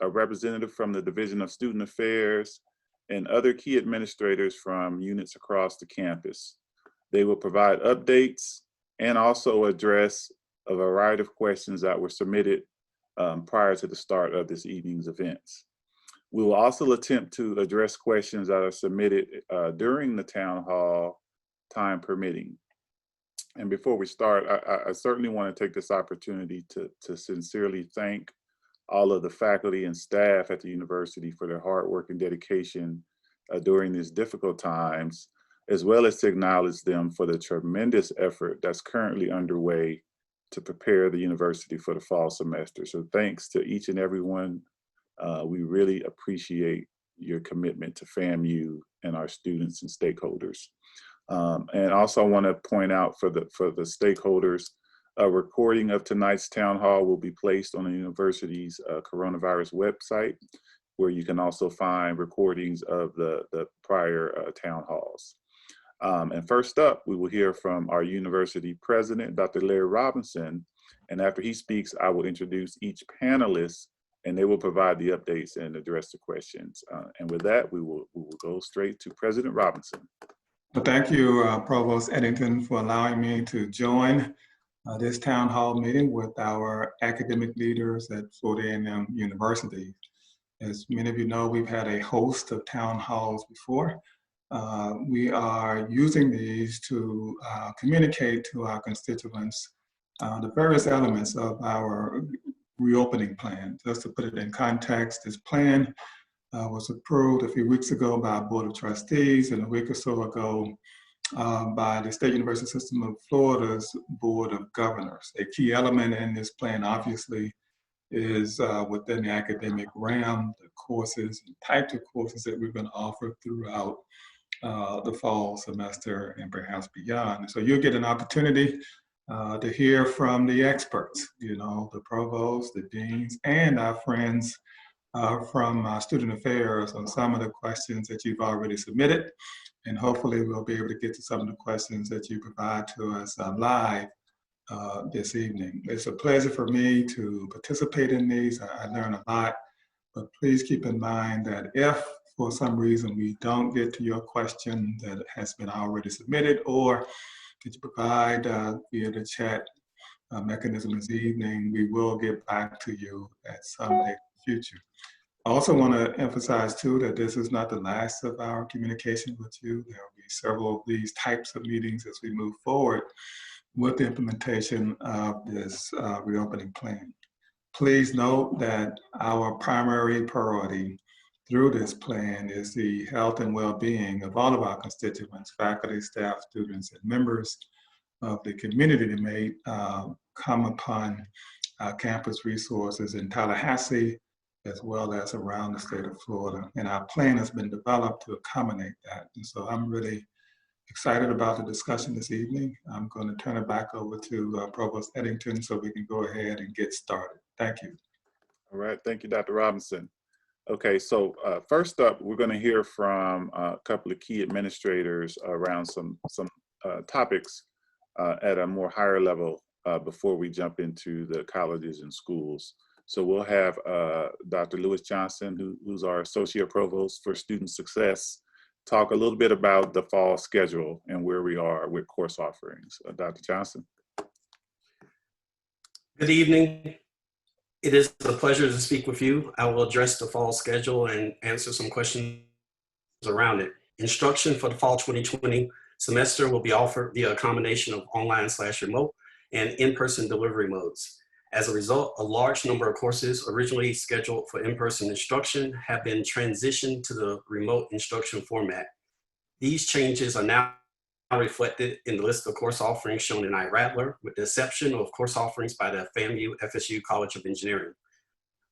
a representative from the Division of Student Affairs, and other key administrators from units across the campus. They will provide updates and also address a variety of questions that were submitted prior to the start of this evening's events. We will also attempt to address questions that are submitted during the town hall, time permitting. And before we start, I certainly want to take this opportunity to sincerely thank all of the faculty and staff at the university for their hard work and dedication during these difficult times, as well as to acknowledge them for the tremendous effort that's currently underway to prepare the university for the fall semester. So thanks to each and every one. We really appreciate your commitment to FAMU and our students and stakeholders. And also I want to point out for the stakeholders, a recording of tonight's town hall will be placed on the university's coronavirus website, where you can also find recordings of the prior town halls. And first up, we will hear from our university president, Dr. Larry Robinson. And after he speaks, I will introduce each panelist, and they will provide the updates and address the questions. And with that, we will go straight to President Robinson. Well, thank you, Provost Edington, for allowing me to join this town hall meeting with our academic leaders at Florida A&M University. As many of you know, we've had a host of town halls before. We are using these to communicate to our constituents the various elements of our reopening plan. Just to put it in context, this plan was approved a few weeks ago by our Board of Trustees and a week or so ago by the State University System of Florida's Board of Governors. A key element in this plan, obviously, is within the academic realm, the courses and types of courses that we're going to offer throughout the fall semester and perhaps beyond. So you'll get an opportunity to hear from the experts, you know, the provost, the deans, and our friends from Student Affairs on some of the questions that you've already submitted. And hopefully we'll be able to get to some of the questions that you provide to us live this evening. It's a pleasure for me to participate in these. I learn a lot, but please keep in mind that if for some reason we don't get to your question that has been already submitted, or that you provide via the chat mechanism this evening, we will get back to you at some later future. I also want to emphasize too that this is not the last of our communication with you. There will be several of these types of meetings as we move forward with the implementation of this reopening plan. Please note that our primary priority through this plan is the health and well-being of all of our constituents, faculty, staff, students, and members of the community that may come upon campus resources in Tallahassee, as well as around the state of Florida. And our plan has been developed to accommodate that. And so I'm really excited about the discussion this evening. I'm going to turn it back over to Provost Edington so we can go ahead and get started. Thank you. All right, thank you, Dr. Robinson. Okay, so first up, we're going to hear from a couple of key administrators around some topics at a more higher level before we jump into the colleges and schools. So we'll have Dr. Lewis Johnson, who's our Associate Provost for Student Success, talk a little bit about the fall schedule and where we are with course offerings. Dr. Johnson. Good evening. It is a pleasure to speak with you. I will address the fall schedule and answer some questions around it. Instruction for the fall 2020 semester will be offered via a combination of online/remote and in-person delivery modes. As a result, a large number of courses originally scheduled for in-person instruction have been transitioned to the remote instruction format. These changes are now reflected in the list of course offerings shown in iRattler, with the exception of course offerings by the FAMU FSU College of Engineering.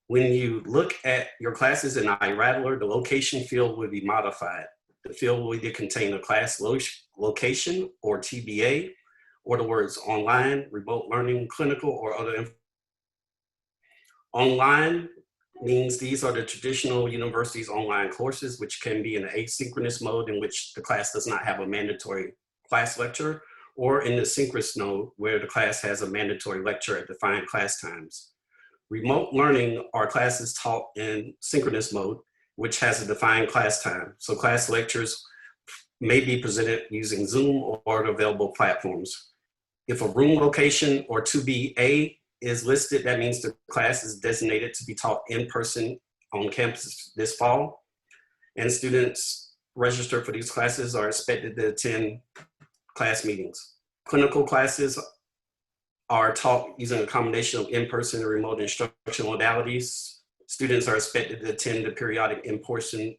When you look at your classes in iRattler, the location field will be modified. The field will either contain a class location or TBA, or the words online, remote learning, clinical, or other information. Online means these are the traditional university's online courses, which can be in an asynchronous mode in which the class does not have a mandatory class lecture, or in the synchronous mode where the class has a mandatory lecture at defined class times. Remote learning are classes taught in synchronous mode, which has a defined class time. So class lectures may be presented using Zoom or available platforms. If a room location or 2BA is listed, that means the class is designated to be taught in person on campus this fall. And students registered for these classes are expected to attend class meetings. Clinical classes are taught using a combination of in-person and remote instructional modalities. Students are expected to attend the periodic in-person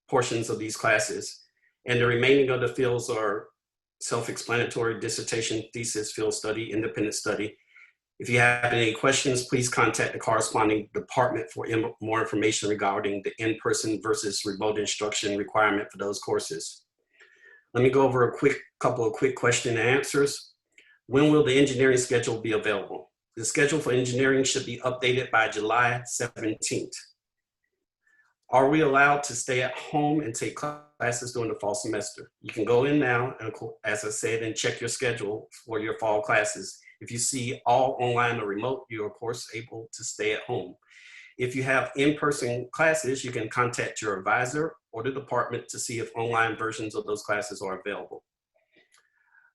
portions of these classes. And the remaining of the fields are self-explanatory: dissertation, thesis, field study, independent study. If you have any questions, please contact the corresponding department for more information regarding the in-person versus remote instruction requirement for those courses. Let me go over a couple of quick question and answers. When will the engineering schedule be available? The schedule for engineering should be updated by July 17th. Are we allowed to stay at home and take classes during the fall semester? You can go in now, and as I said, and check your schedule for your fall classes. If you see all online or remote, you're of course able to stay at home. If you have in-person classes, you can contact your advisor or the department to see if online versions of those classes are available.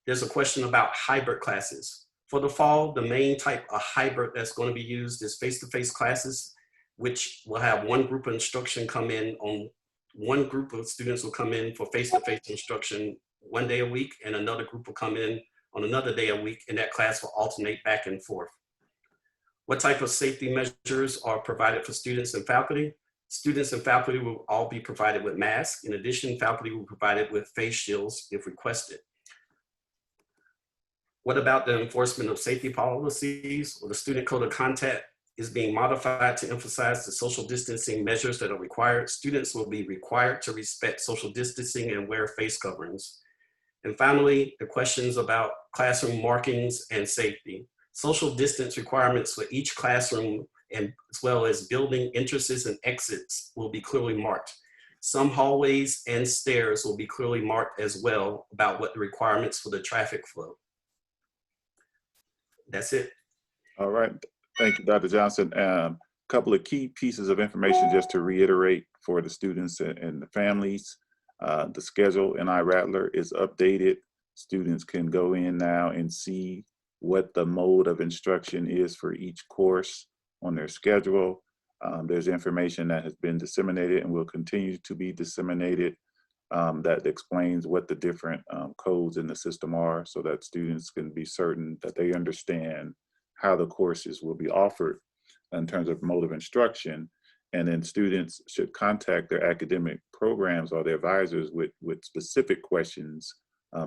There's a question about hybrid classes. For the fall, the main type of hybrid that's going to be used is face-to-face classes, which will have one group of instruction come in on, one group of students will come in for face-to-face instruction one day a week, and another group will come in on another day a week, and that class will alternate back and forth. What type of safety measures are provided for students and faculty? Students and faculty will all be provided with masks. In addition, faculty will be provided with face shields if requested. What about the enforcement of safety policies? Well, the student code of conduct is being modified to emphasize the social distancing measures that are required. Students will be required to respect social distancing and wear face coverings. And finally, the questions about classroom markings and safety. Social distance requirements for each classroom, and as well as building entrances and exits, will be clearly marked. Some hallways and stairs will be clearly marked as well about what the requirements for the traffic flow. That's it. All right. Thank you, Dr. Johnson. Couple of key pieces of information just to reiterate for the students and the families. The schedule in iRattler is updated. Students can go in now and see what the mode of instruction is for each course on their schedule. There's information that has been disseminated and will continue to be disseminated that explains what the different codes in the system are, so that students can be certain that they understand how the courses will be offered in terms of mode of instruction. And then students should contact their academic programs or their advisors with specific questions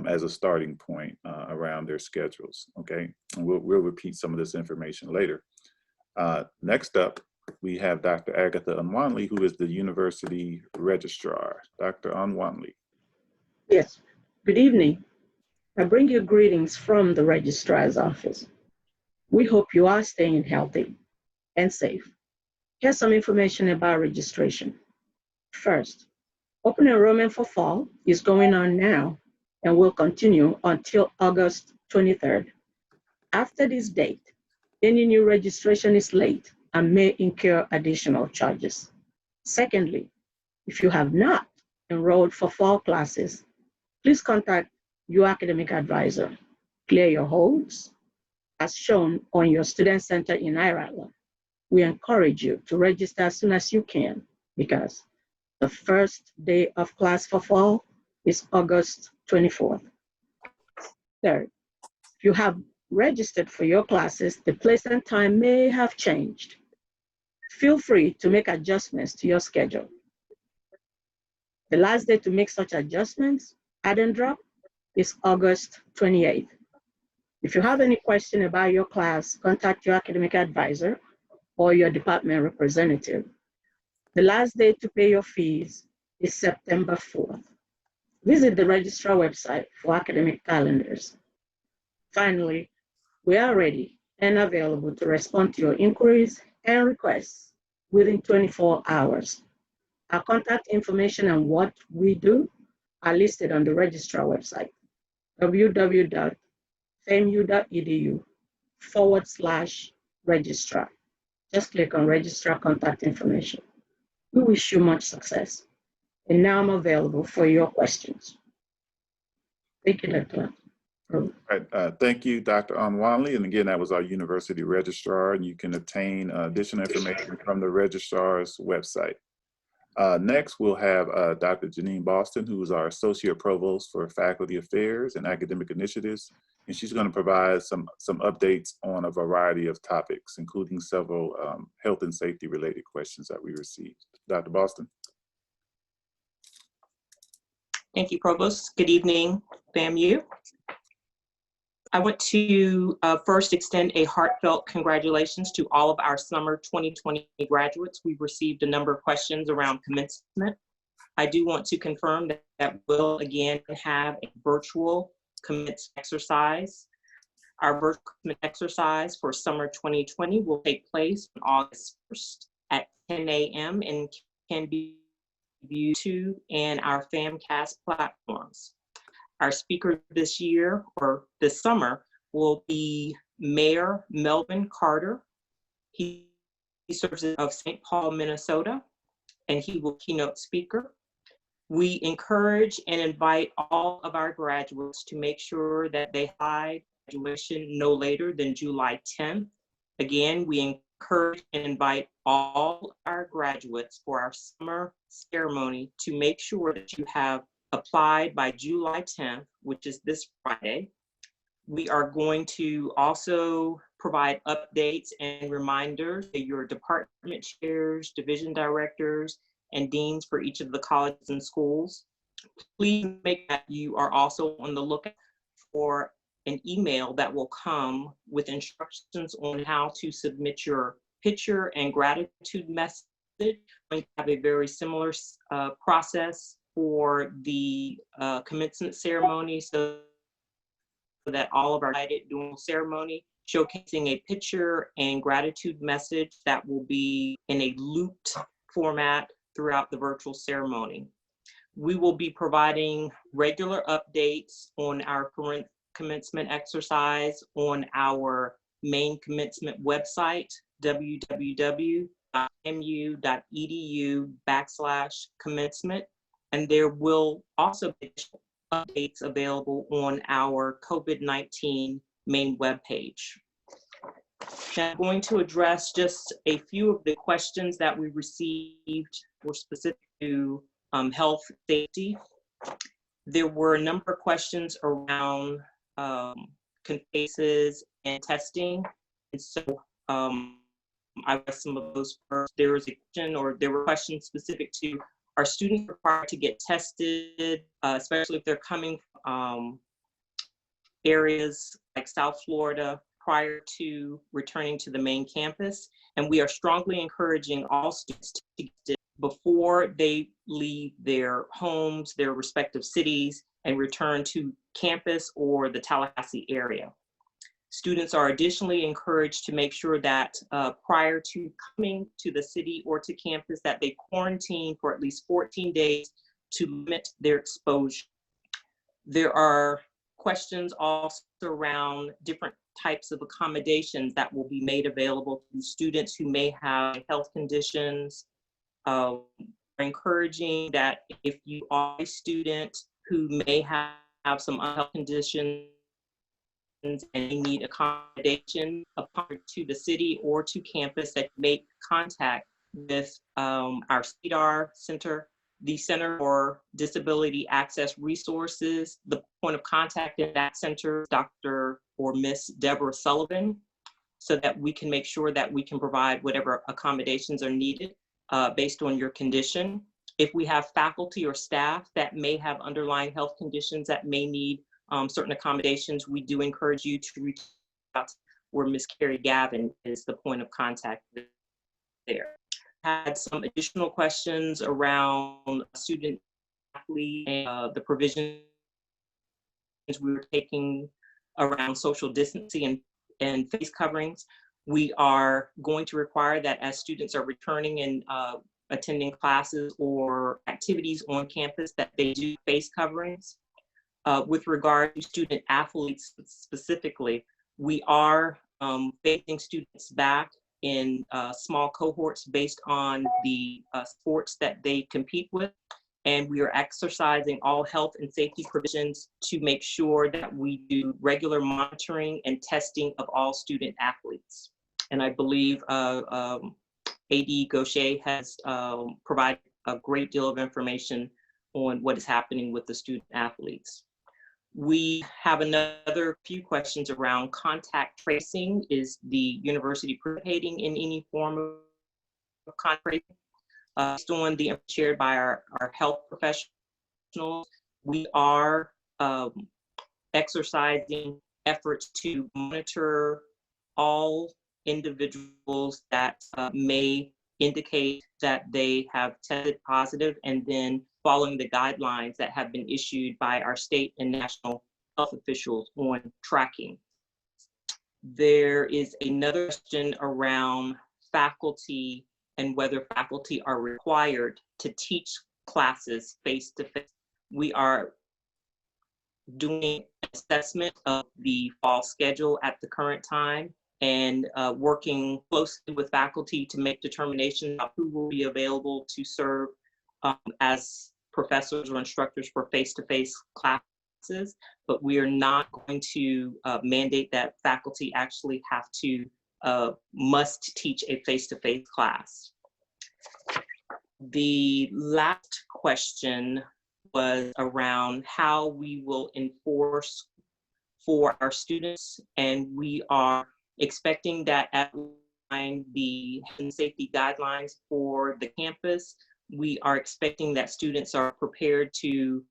as a starting point around their schedules, okay? And we'll repeat some of this information later. Next up, we have Dr. Agatha Unwanley, who is the University Registrar. Dr. Unwanley. Yes, good evening. I bring you greetings from the Registrar's office. We hope you are staying healthy and safe. Here's some information about registration. First, open enrollment for fall is going on now and will continue until August 23rd. After this date, any new registration is late and may incur additional charges. Secondly, if you have not enrolled for fall classes, please contact your academic advisor. Clear your holds as shown on your Student Center in iRattler. We encourage you to register as soon as you can because the first day of class for fall is August 24th. Third, if you have registered for your classes, the place and time may have changed. Feel free to make adjustments to your schedule. The last day to make such adjustments, add and drop, is August 28th. If you have any question about your class, contact your academic advisor or your department representative. The last day to pay your fees is September 4th. Visit the Registrar website for academic calendars. Finally, we are ready and available to respond to your inquiries and requests within 24 hours. Our contact information and what we do are listed on the Registrar website, www.famu.edu/registrar. just click on Registrar Contact Information. We wish you much success. And now I'm available for your questions. Thank you, Dr. All right, thank you, Dr. Antoine. And again, that was our university registrar, and you can obtain additional information from the registrar's website. Next, we'll have Dr. Janine Boston, who is our Associate Provost for Faculty Affairs and Academic Initiatives, and she's going to provide some updates on a variety of topics, including several health and safety related questions that we received. Dr. Boston. Thank you, Provost. Good evening, FAMU. I want to first extend a heartfelt congratulations to all of our summer 2020 graduates. We've received a number of questions around commencement. I do want to confirm that we'll again have a virtual commencement exercise. Our virtual commencement exercise for summer 2020 will take place on August 1st at 10 a.m. and can be viewed to and our FAMCast platforms. Our speaker this year, or this summer, will be Mayor Melvin Carter. He serves of St. Paul, Minnesota, and he will keynote speaker. We encourage and invite all of our graduates to make sure that they have graduation no later than July 10th. Again, we encourage and invite all our graduates for our summer ceremony to make sure that you have applied by July 10th, which is this Friday. We are going to also provide updates and reminders to your department chairs, division directors, and deans for each of the colleges and schools. Please make that you are also on the lookout for an email that will come with instructions on how to submit your picture and gratitude message. We have a very similar process for the commencement ceremony, so that all of our dual ceremony showcasing a picture and gratitude message that will be in a looped format throughout the virtual ceremony. We will be providing regular updates on our current commencement exercise on our main commencement website, www.mu.edu/commencement. And there will also be updates available on our COVID-19 main webpage. Now, I'm going to address just a few of the questions that we received were specific to health safety. There were a number of questions around cases and testing. And so I read some of those first. There was a question, or there were questions specific to, are students required to get tested, especially if they're coming from areas like South Florida prior to returning to the main campus? And we are strongly encouraging all students to get tested before they leave their homes, their respective cities, and return to campus or the Tallahassee area. Students are additionally encouraged to make sure that prior to coming to the city or to campus that they quarantine for at least 14 days to limit their exposure. There are questions also around different types of accommodations that will be made available to students who may have health conditions. Encouraging that if you are a student who may have some health conditions and need accommodation upon to the city or to campus, that make contact with our CDAR Center, the Center for Disability Access Resources. The point of contact in that center, Dr. or Miss Deborah Sullivan, so that we can make sure that we can provide whatever accommodations are needed based on your condition. If we have faculty or staff that may have underlying health conditions that may need certain accommodations, we do encourage you to reach out where Ms. Carrie Gavin is the point of contact there. Had some additional questions around student athlete and the provisions we were taking around social distancing and face coverings. We are going to require that as students are returning and attending classes or activities on campus, that they do face coverings. With regard to student athletes specifically, we are phasing students back in small cohorts based on the sports that they compete with. And we are exercising all health and safety provisions to make sure that we do regular monitoring and testing of all student athletes. And I believe AD Gaucher has provided a great deal of information on what is happening with the student athletes. We have another few questions around contact tracing. Is the university participating in any form of contact tracing? Based on the shared by our health professionals, we are exercising efforts to monitor all individuals that may indicate that they have tested positive, and then following the guidelines that have been issued by our state and national health officials on tracking. There is another question around faculty and whether faculty are required to teach classes face-to-face. We are doing an assessment of the fall schedule at the current time and working closely with faculty to make determinations of who will be available to serve as professors or instructors for face-to-face classes, but we are not going to mandate that faculty actually have to must teach a face-to-face class. The last question was around how we will enforce for our students, and we are expecting that at the health and safety guidelines for the campus, we are expecting that students are prepared to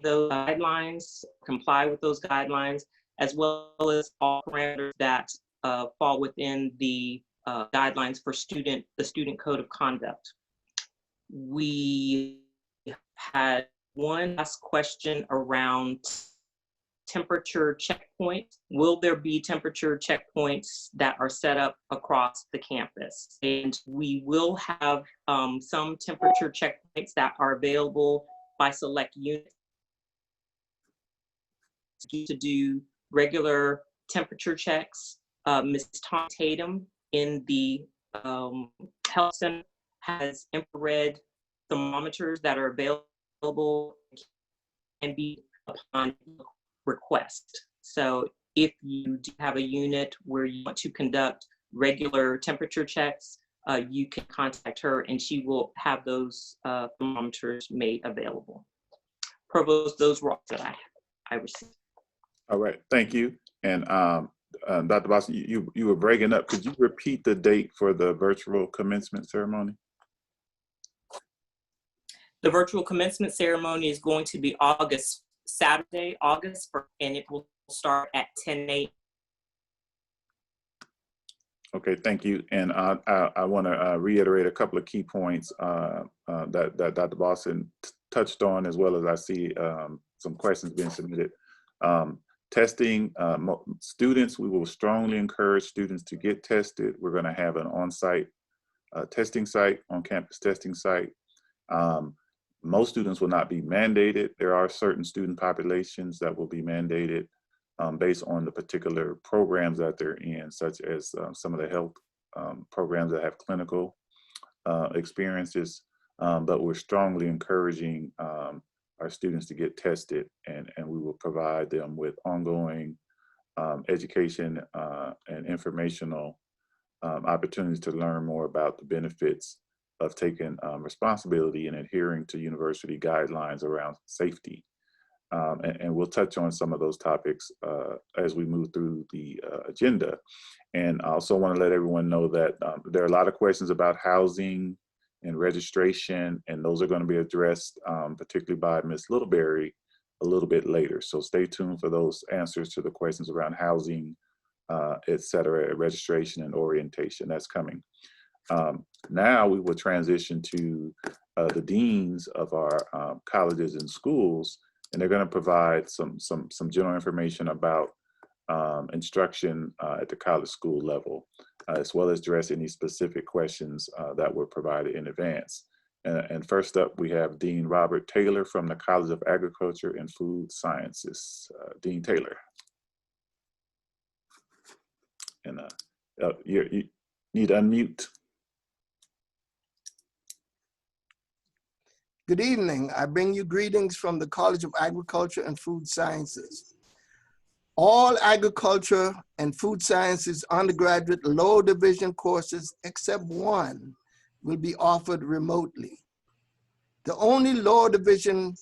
those guidelines, comply with those guidelines, as well as all parameters that fall within the guidelines for the student code of conduct. We had one last question around temperature checkpoints. Will there be temperature checkpoints that are set up across the campus? And we will have some temperature checkpoints that are available by select units to do regular temperature checks. Ms. Tom Tatum in the health center has infrared thermometers that are available and be upon request. So if you do have a unit where you want to conduct regular temperature checks, you can contact her and she will have those thermometers made available. Provost, those were all that I received. All right, thank you. And Dr. Boston, you were breaking up. Could you repeat the date for the virtual commencement ceremony? The virtual commencement ceremony is going to be Saturday, August 1st, and it will start at 10 a.m. Okay, thank you. And I want to reiterate a couple of key points that Dr. Boston touched on, as well as I see some questions being submitted. Testing students, we will strongly encourage students to get tested. We're going to have an on-site testing site, on-campus testing site. Most students will not be mandated. There are certain student populations that will be mandated based on the particular programs that they're in, such as some of the health programs that have clinical experiences. But we're strongly encouraging our students to get tested, and we will provide them with ongoing education and informational opportunities to learn more about the benefits of taking responsibility and adhering to university guidelines around safety. And we'll touch on some of those topics as we move through the agenda. And I also want to let everyone know that there are a lot of questions about housing and registration, and those are going to be addressed particularly by Ms. Littleberry a little bit later. So stay tuned for those answers to the questions around housing, et cetera, registration and orientation. That's coming. Now we will transition to the deans of our colleges and schools, and they're going to provide some general information about instruction at the college school level, as well as address any specific questions that were provided in advance. And first up, we have Dean Robert Taylor from the College of Agriculture and Food Sciences. Dean Taylor. And Need to unmute. Good evening. I bring you greetings from the College of Agriculture and Food Sciences. All agriculture and food sciences undergraduate lower division courses, except one, will be offered remotely. The only lower division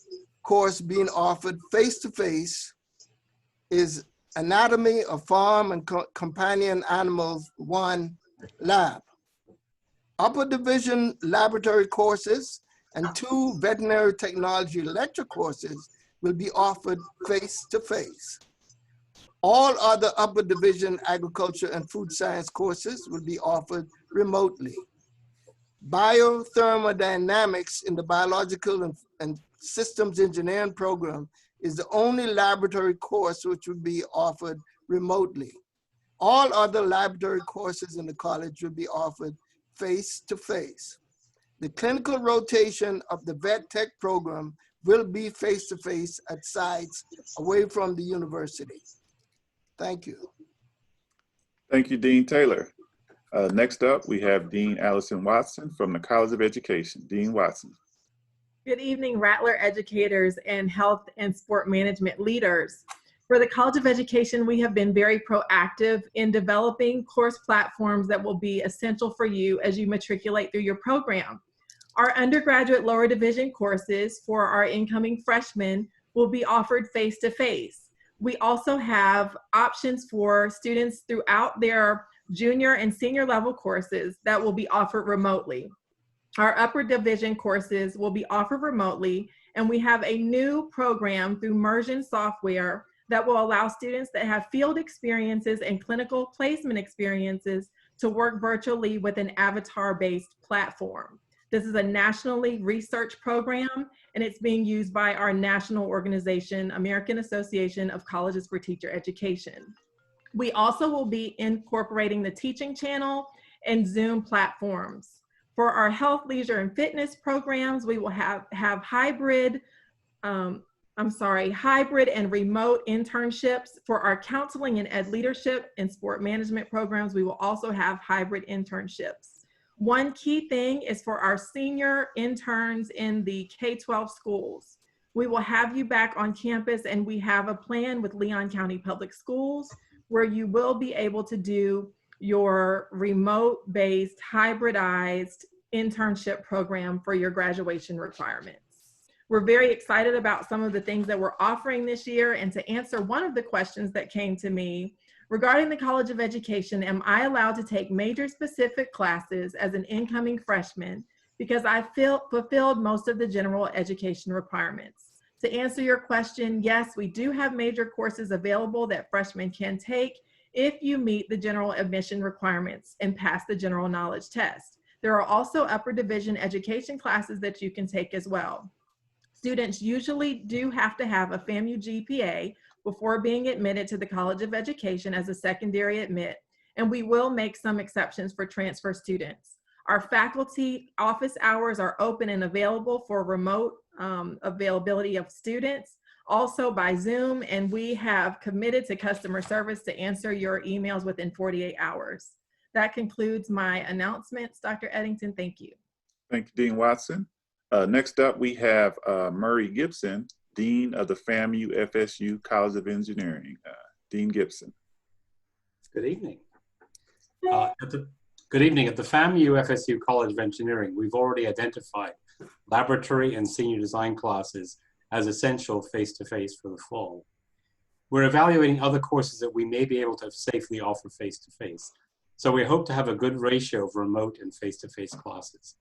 course being offered face-to-face is Anatomy of Farm and Companion Animals 1 Lab. Upper division laboratory courses and 2 veterinary technology lecture courses will be offered face-to-face. All other upper division agriculture and food science courses will be offered remotely. Biothermodynamics in the biological and systems engineering program is the only laboratory course which will be offered remotely. All other laboratory courses in the college will be offered face-to-face. The clinical rotation of the vet tech program will be face-to-face at sites away from the university. Thank you. Thank you, Dean Taylor. Next up, we have Dean Allison Watson from the College of Education. Dean Watson. Good evening, Rattler educators and health and sport management leaders. For the College of Education, we have been very proactive in developing course platforms that will be essential for you as you matriculate through your program. Our undergraduate lower division courses for our incoming freshmen will be offered face-to-face. We also have options for students throughout their junior and senior level courses that will be offered remotely. Our upper division courses will be offered remotely, and we have a new program through Immersion Software that will allow students that have field experiences and clinical placement experiences to work virtually with an avatar-based platform. This is a nationally researched program, and it's being used by our national organization, American Association of Colleges for Teacher Education. We also will be incorporating the teaching channel and Zoom platforms. For our health, leisure, and fitness programs, we will have hybrid and remote internships. For our counseling and ed leadership and sport management programs, we will also have hybrid internships. One key thing is for our senior interns in the K-12 schools. We will have you back on campus, and we have a plan with Leon County Public Schools where you will be able to do your remote-based, hybridized internship program for your graduation requirements. We're very excited about some of the things that we're offering this year, and to answer one of the questions that came to me, regarding the College of Education, am I allowed to take major specific classes as an incoming freshman because I fulfilled most of the general education requirements? To answer your question, yes, we do have major courses available that freshmen can take if you meet the general admission requirements and pass the general knowledge test. There are also upper division education classes that you can take as well. Students usually do have to have a FAMU GPA before being admitted to the College of Education as a secondary admit, and we will make some exceptions for transfer students. Our faculty office hours are open and available for remote availability of students, also by Zoom, and we have committed to customer service to answer your emails within 48 hours. That concludes my announcements. Dr. Edington, thank you. Thank you, Dean Watson. Next up, we have Murray Gibson, Dean of the FAMU FSU College of Engineering. Dean Gibson. Good evening. Good evening. At the FAMU FSU College of Engineering, we've already identified laboratory and senior design classes as essential face-to-face for the fall. We're evaluating other courses that we may be able to safely offer face-to-face. So we hope to have a good ratio of remote and face-to-face classes.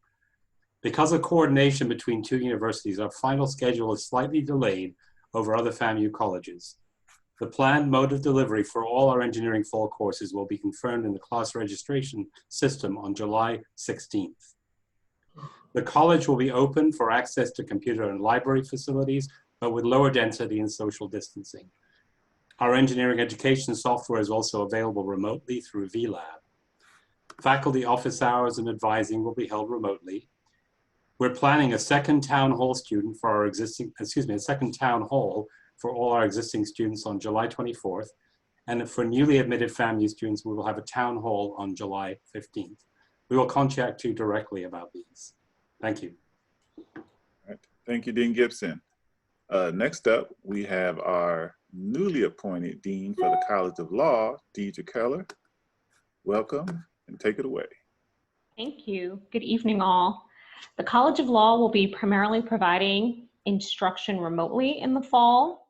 Because of coordination between 2 universities, our final schedule is slightly delayed over other FAMU colleges. The planned mode of delivery for all our engineering fall courses will be confirmed in the class registration system on July 16th. The college will be open for access to computer and library facilities, but with lower density and social distancing. Our engineering education software is also available remotely through VLab. Faculty office hours and advising will be held remotely. We're planning a second town hall for all our existing students on July 24th, And for newly admitted FAMU students, we will have a town hall on July 15th. We will contact you directly about these. Thank you. All right. Thank you, Dean Gibson. Next up, we have our newly appointed Dean for the College of Law, Deeja Keller. Welcome and take it away. Thank you. Good evening, all. The College of Law will be primarily providing instruction remotely in the fall.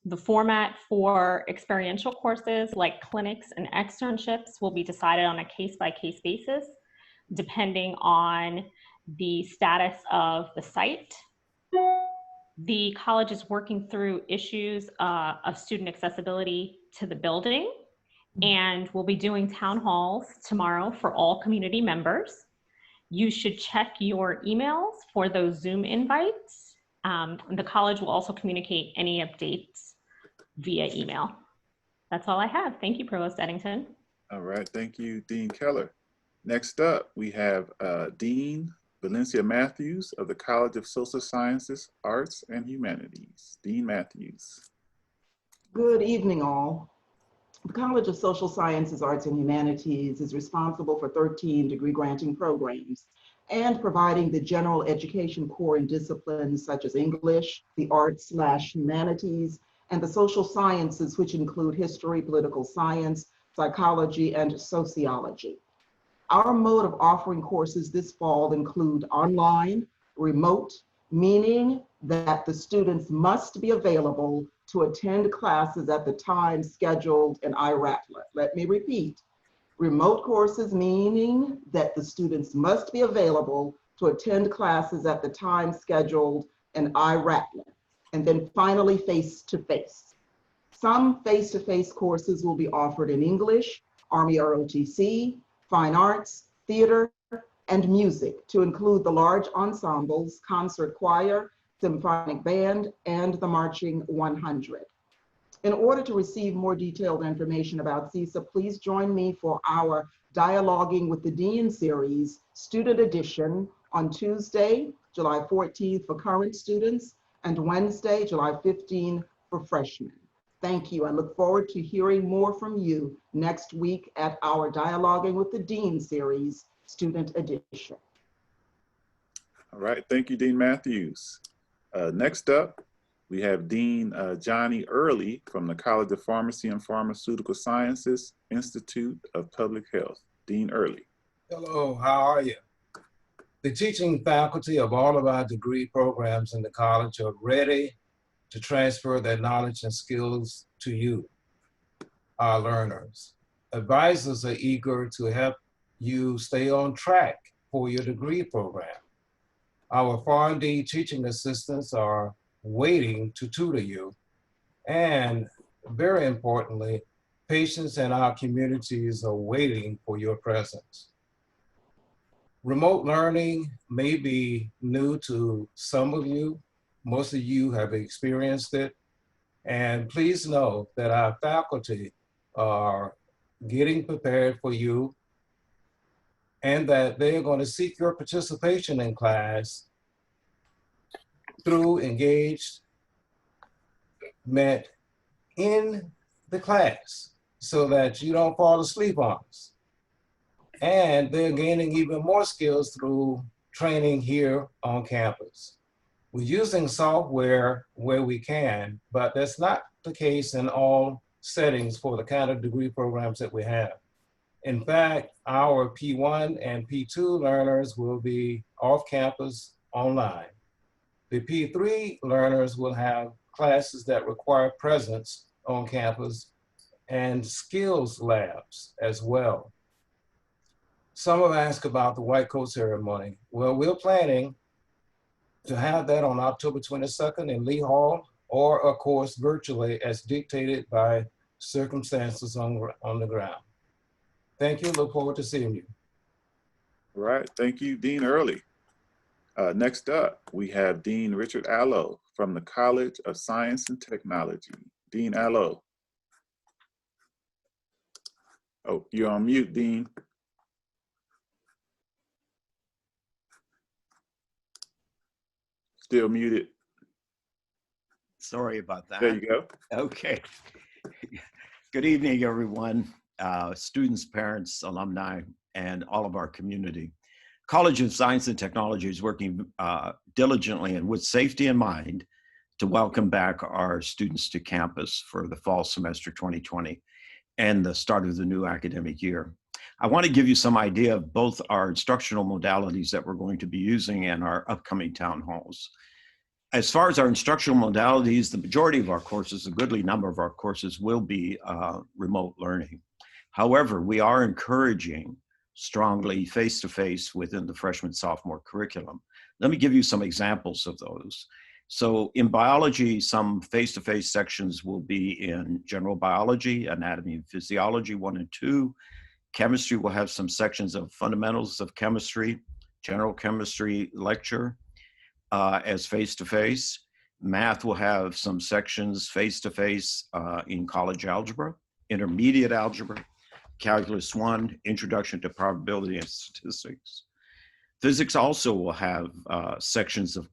The format for experiential courses like clinics and externships will be decided on a case-by-case basis, depending on the status of the site. The college is working through issues of student accessibility to the building, and we'll be doing town halls tomorrow for all community members. You should check your emails for those Zoom invites. The college will also communicate any updates via email. That's all I have. Thank you, Provost Edington. All right, thank you, Dean Keller. Next up, we have Dean Valencia Matthews of the College of Social Sciences, Arts, and Humanities. Dean Matthews. Good evening, all. The College of Social Sciences, Arts, and Humanities is responsible for 13 degree granting programs and providing the general education core in disciplines such as English, the arts/humanities, and the social sciences, which include history, political science, psychology, and sociology. Our mode of offering courses this fall include online, remote, meaning that the students must be available to attend classes at the time scheduled in IRATLA. Let me repeat. Remote courses meaning that the students must be available to attend classes at the time scheduled in IRATLA. And then finally, face-to-face. Some face-to-face courses will be offered in English, Army ROTC, Fine Arts, Theater, and Music, to include the large ensembles, concert choir, symphonic band, and the Marching 100. In order to receive more detailed information about CISA, please join me for our Dialoguing with the Dean series, Student Edition, on Tuesday, July 14th for current students, and Wednesday, July 15th for freshmen. Thank you. I look forward to hearing more from you next week at our Dialoguing with the Dean series, Student Edition. All right, thank you, Dean Matthews. Next up, we have Dean Johnny Early from the College of Pharmacy and Pharmaceutical Sciences, Institute of Public Health. Dean Early. Hello, how are you? The teaching faculty of all of our degree programs in the college are ready to transfer their knowledge and skills to you, our learners. Advisors are eager to help you stay on track for your degree program. Our PharmD teaching assistants are waiting to tutor you. And very importantly, patients in our communities are waiting for your presence. Remote learning may be new to some of you. Most of you have experienced it. And please know that our faculty are getting prepared for you and that they're going to seek your participation in class through engagement in the class so that you don't fall asleep on us. And they're gaining even more skills through training here on campus. We're using software where we can, but that's not the case in all settings for the kind of degree programs that we have. In fact, our P1 and P2 learners will be off campus online. The P3 learners will have classes that require presence on campus and skills labs as well. Some have asked about the white coat ceremony. Well, we're planning to have that on October 22nd in Lee Hall, or of course virtually as dictated by circumstances on the ground. Thank you, look forward to seeing you. All right, thank you, Dean Early. Next up, we have Dean Richard Allo from the College of Science and Technology. Dean Allo. Oh, you're on mute, Dean. Still muted. Sorry about that. There you go. Okay. Good evening, everyone, students, parents, alumni, and all of our community. College of Science and Technology is working diligently and with safety in mind to welcome back our students to campus for the fall semester 2020 and the start of the new academic year. I want to give you some idea of both our instructional modalities that we're going to be using and our upcoming town halls. As far as our instructional modalities, the majority of our courses, a goodly number of our courses will be remote learning. However, we are encouraging strongly face-to-face within the freshman sophomore curriculum. Let me give you some examples of those. So in biology, some face-to-face sections will be in general biology, anatomy and physiology 1 and 2. Chemistry will have some sections of fundamentals of chemistry, general chemistry lecture, as face-to-face. Math will have some sections face-to-face in college algebra, intermediate algebra, calculus 1, introduction to probability and statistics. Physics also will have sections of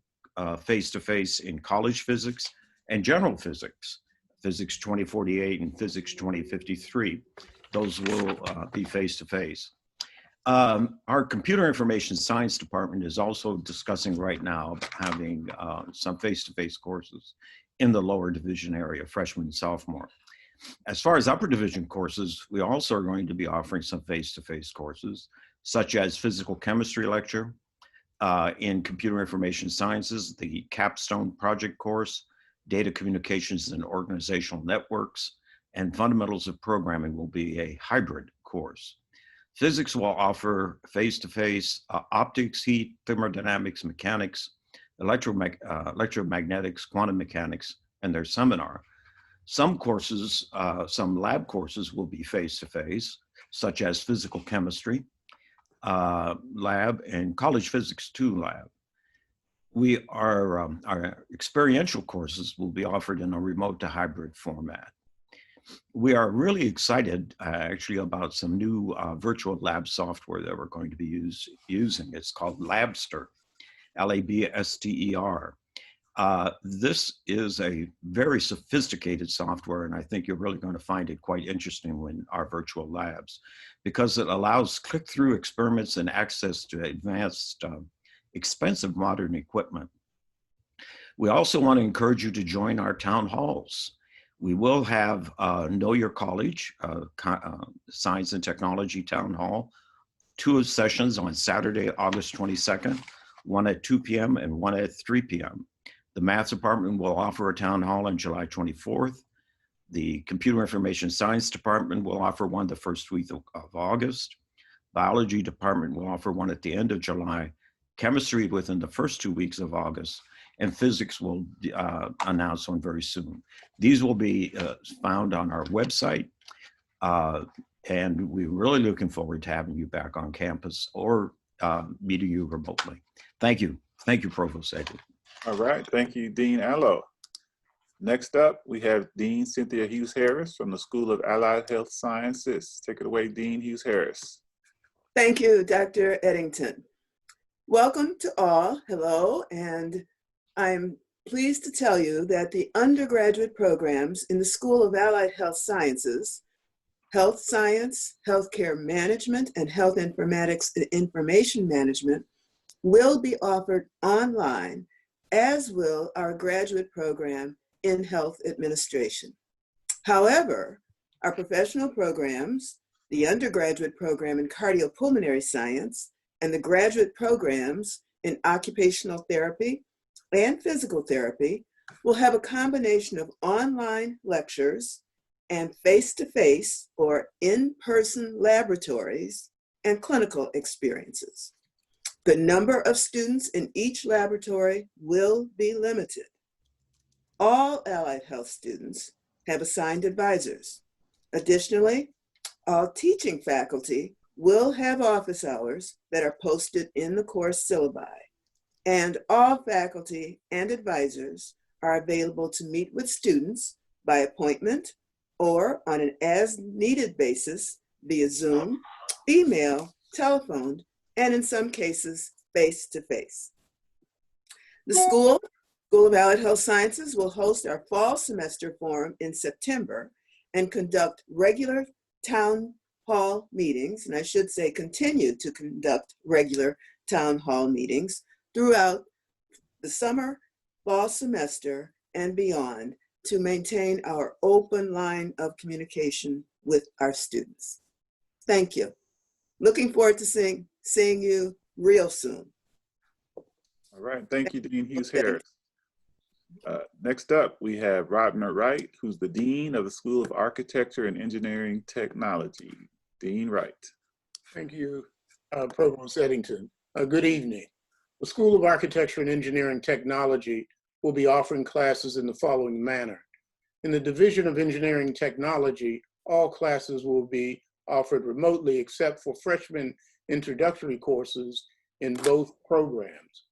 face-to-face in college physics and general physics, physics 2048 and physics 2053. Those will be face-to-face. Our computer information science department is also discussing right now having some face-to-face courses in the lower division area, freshman and sophomore. As far as upper division courses, we also are going to be offering some face-to-face courses, such as physical chemistry lecture, in computer information sciences, the capstone project course, data communications and organizational networks, and fundamentals of programming will be a hybrid course. Physics will offer face-to-face optics, heat, thermodynamics, mechanics, electromagnetics, quantum mechanics, and their seminar. Some courses, some lab courses will be face-to-face, such as physical chemistry lab and college physics 2 lab. Our experiential courses will be offered in a remote to hybrid format. We are really excited actually about some new virtual lab software that we're going to be using. It's called Labster, L-A-B-S-T-E-R. This is a very sophisticated software, and I think you're really going to find it quite interesting in our virtual labs because it allows click-through experiments and access to advanced, expensive modern equipment. We also want to encourage you to join our town halls. We will have Know Your College, Science and Technology Town Hall, 2 sessions on Saturday, August 22nd, 1 at 2 p.m. and 1 at 3 p.m. The Math Department will offer a town hall on July 24th. The Computer Information Science Department will offer one the first week of August. Biology Department will offer one at the end of July. Chemistry within the first 2 weeks of August. And physics will announce one very soon. These will be found on our website. And we're really looking forward to having you back on campus or meeting you remotely. Thank you. Thank you, Provost Edington. All right, thank you, Dean Allo. Next up, we have Dean Cynthia Hughes Harris from the School of Allied Health Sciences. Take it away, Dean Hughes Harris. Thank you, Dr. Edington. Welcome to all. Hello, and I'm pleased to tell you that the undergraduate programs in the School of Allied Health Sciences, Health Science, Healthcare Management, and Health Informatics and Information Management will be offered online, as will our graduate program in Health Administration. However, our professional programs, the undergraduate program in Cardiopulmonary Science, and the graduate programs in Occupational Therapy and Physical Therapy will have a combination of online lectures and face-to-face or in-person laboratories and clinical experiences. The number of students in each laboratory will be limited. All allied health students have assigned advisors. Additionally, all teaching faculty will have office hours that are posted in the course syllabi, and all faculty and advisors are available to meet with students by appointment or on an as-needed basis via Zoom, email, telephone, and in some cases, face-to-face. The School of Allied Health Sciences will host our fall semester forum in September, and conduct regular town hall meetings, and I should say continue to conduct regular town hall meetings throughout the summer, fall semester, and beyond to maintain our open line of communication with our students. Thank you. Looking forward to seeing you real soon. All right, thank you, Dean Hughes Harris. Next up, we have Rodner Wright, who's the Dean of the School of Architecture and Engineering Technology. Dean Wright. Thank you, Provost Edington. Good evening. The School of Architecture and Engineering Technology will be offering classes in the following manner. In the Division of Engineering Technology, all classes will be offered remotely except for freshman introductory courses in both programs.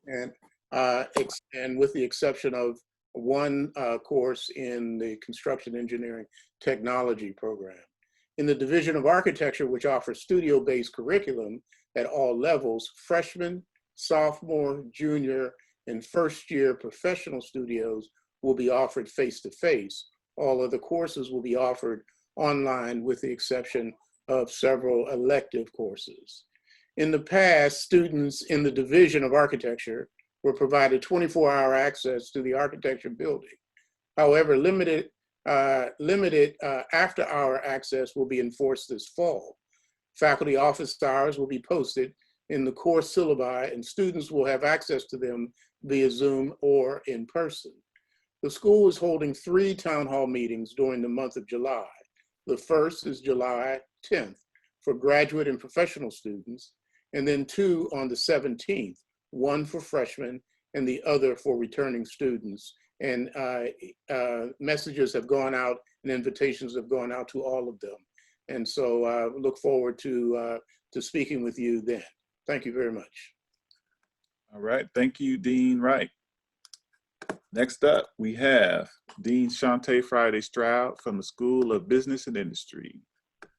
And with the exception of one course in the Construction Engineering Technology program. In the Division of Architecture, which offers studio-based curriculum at all levels, freshman, sophomore, junior, and first-year professional studios will be offered face-to-face. All other courses will be offered online with the exception of several elective courses. In the past, students in the Division of Architecture were provided 24-hour access to the architecture building. However, limited after-hour access will be enforced this fall. Faculty office hours will be posted in the course syllabi, and students will have access to them via Zoom or in person. The school is holding 3 town hall meetings during the month of July. The first is July 10th for graduate and professional students, and then 2 on the 17th, one for freshmen and the other for returning students. And messages have gone out and invitations have gone out to all of them. And so look forward to speaking with you then. Thank you very much. All right, thank you, Dean Wright. Next up, we have Dean Shante Friday Stroud from the School of Business and Industry.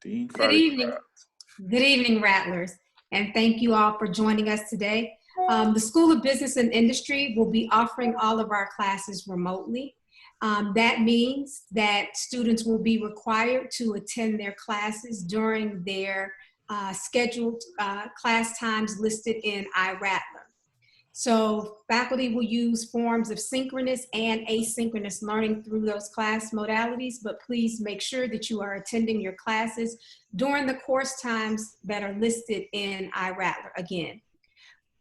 Dean Friday Good evening. Stroud. Good evening, Rattlers, and thank you all for joining us today. The School of Business and Industry will be offering all of our classes remotely. That means that students will be required to attend their classes during their scheduled class times listed in iRattler. So faculty will use forms of synchronous and asynchronous learning through those class modalities, but please make sure that you are attending your classes during the course times that are listed in iRattler again.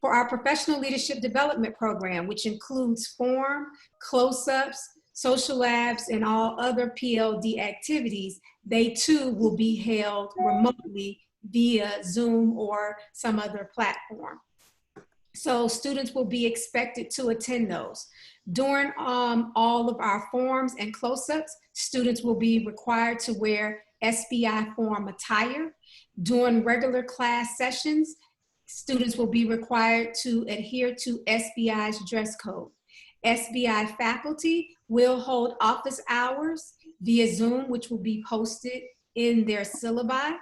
For our professional leadership development program, which includes form, close-ups, social labs, and all other PLD activities, they too will be held remotely via Zoom or some other platform. So students will be expected to attend those. During all of our forms and close-ups, students will be required to wear SBI form attire. During regular class sessions, students will be required to adhere to SBI's dress code. SBI faculty will hold office hours via Zoom, which will be posted in their syllabi.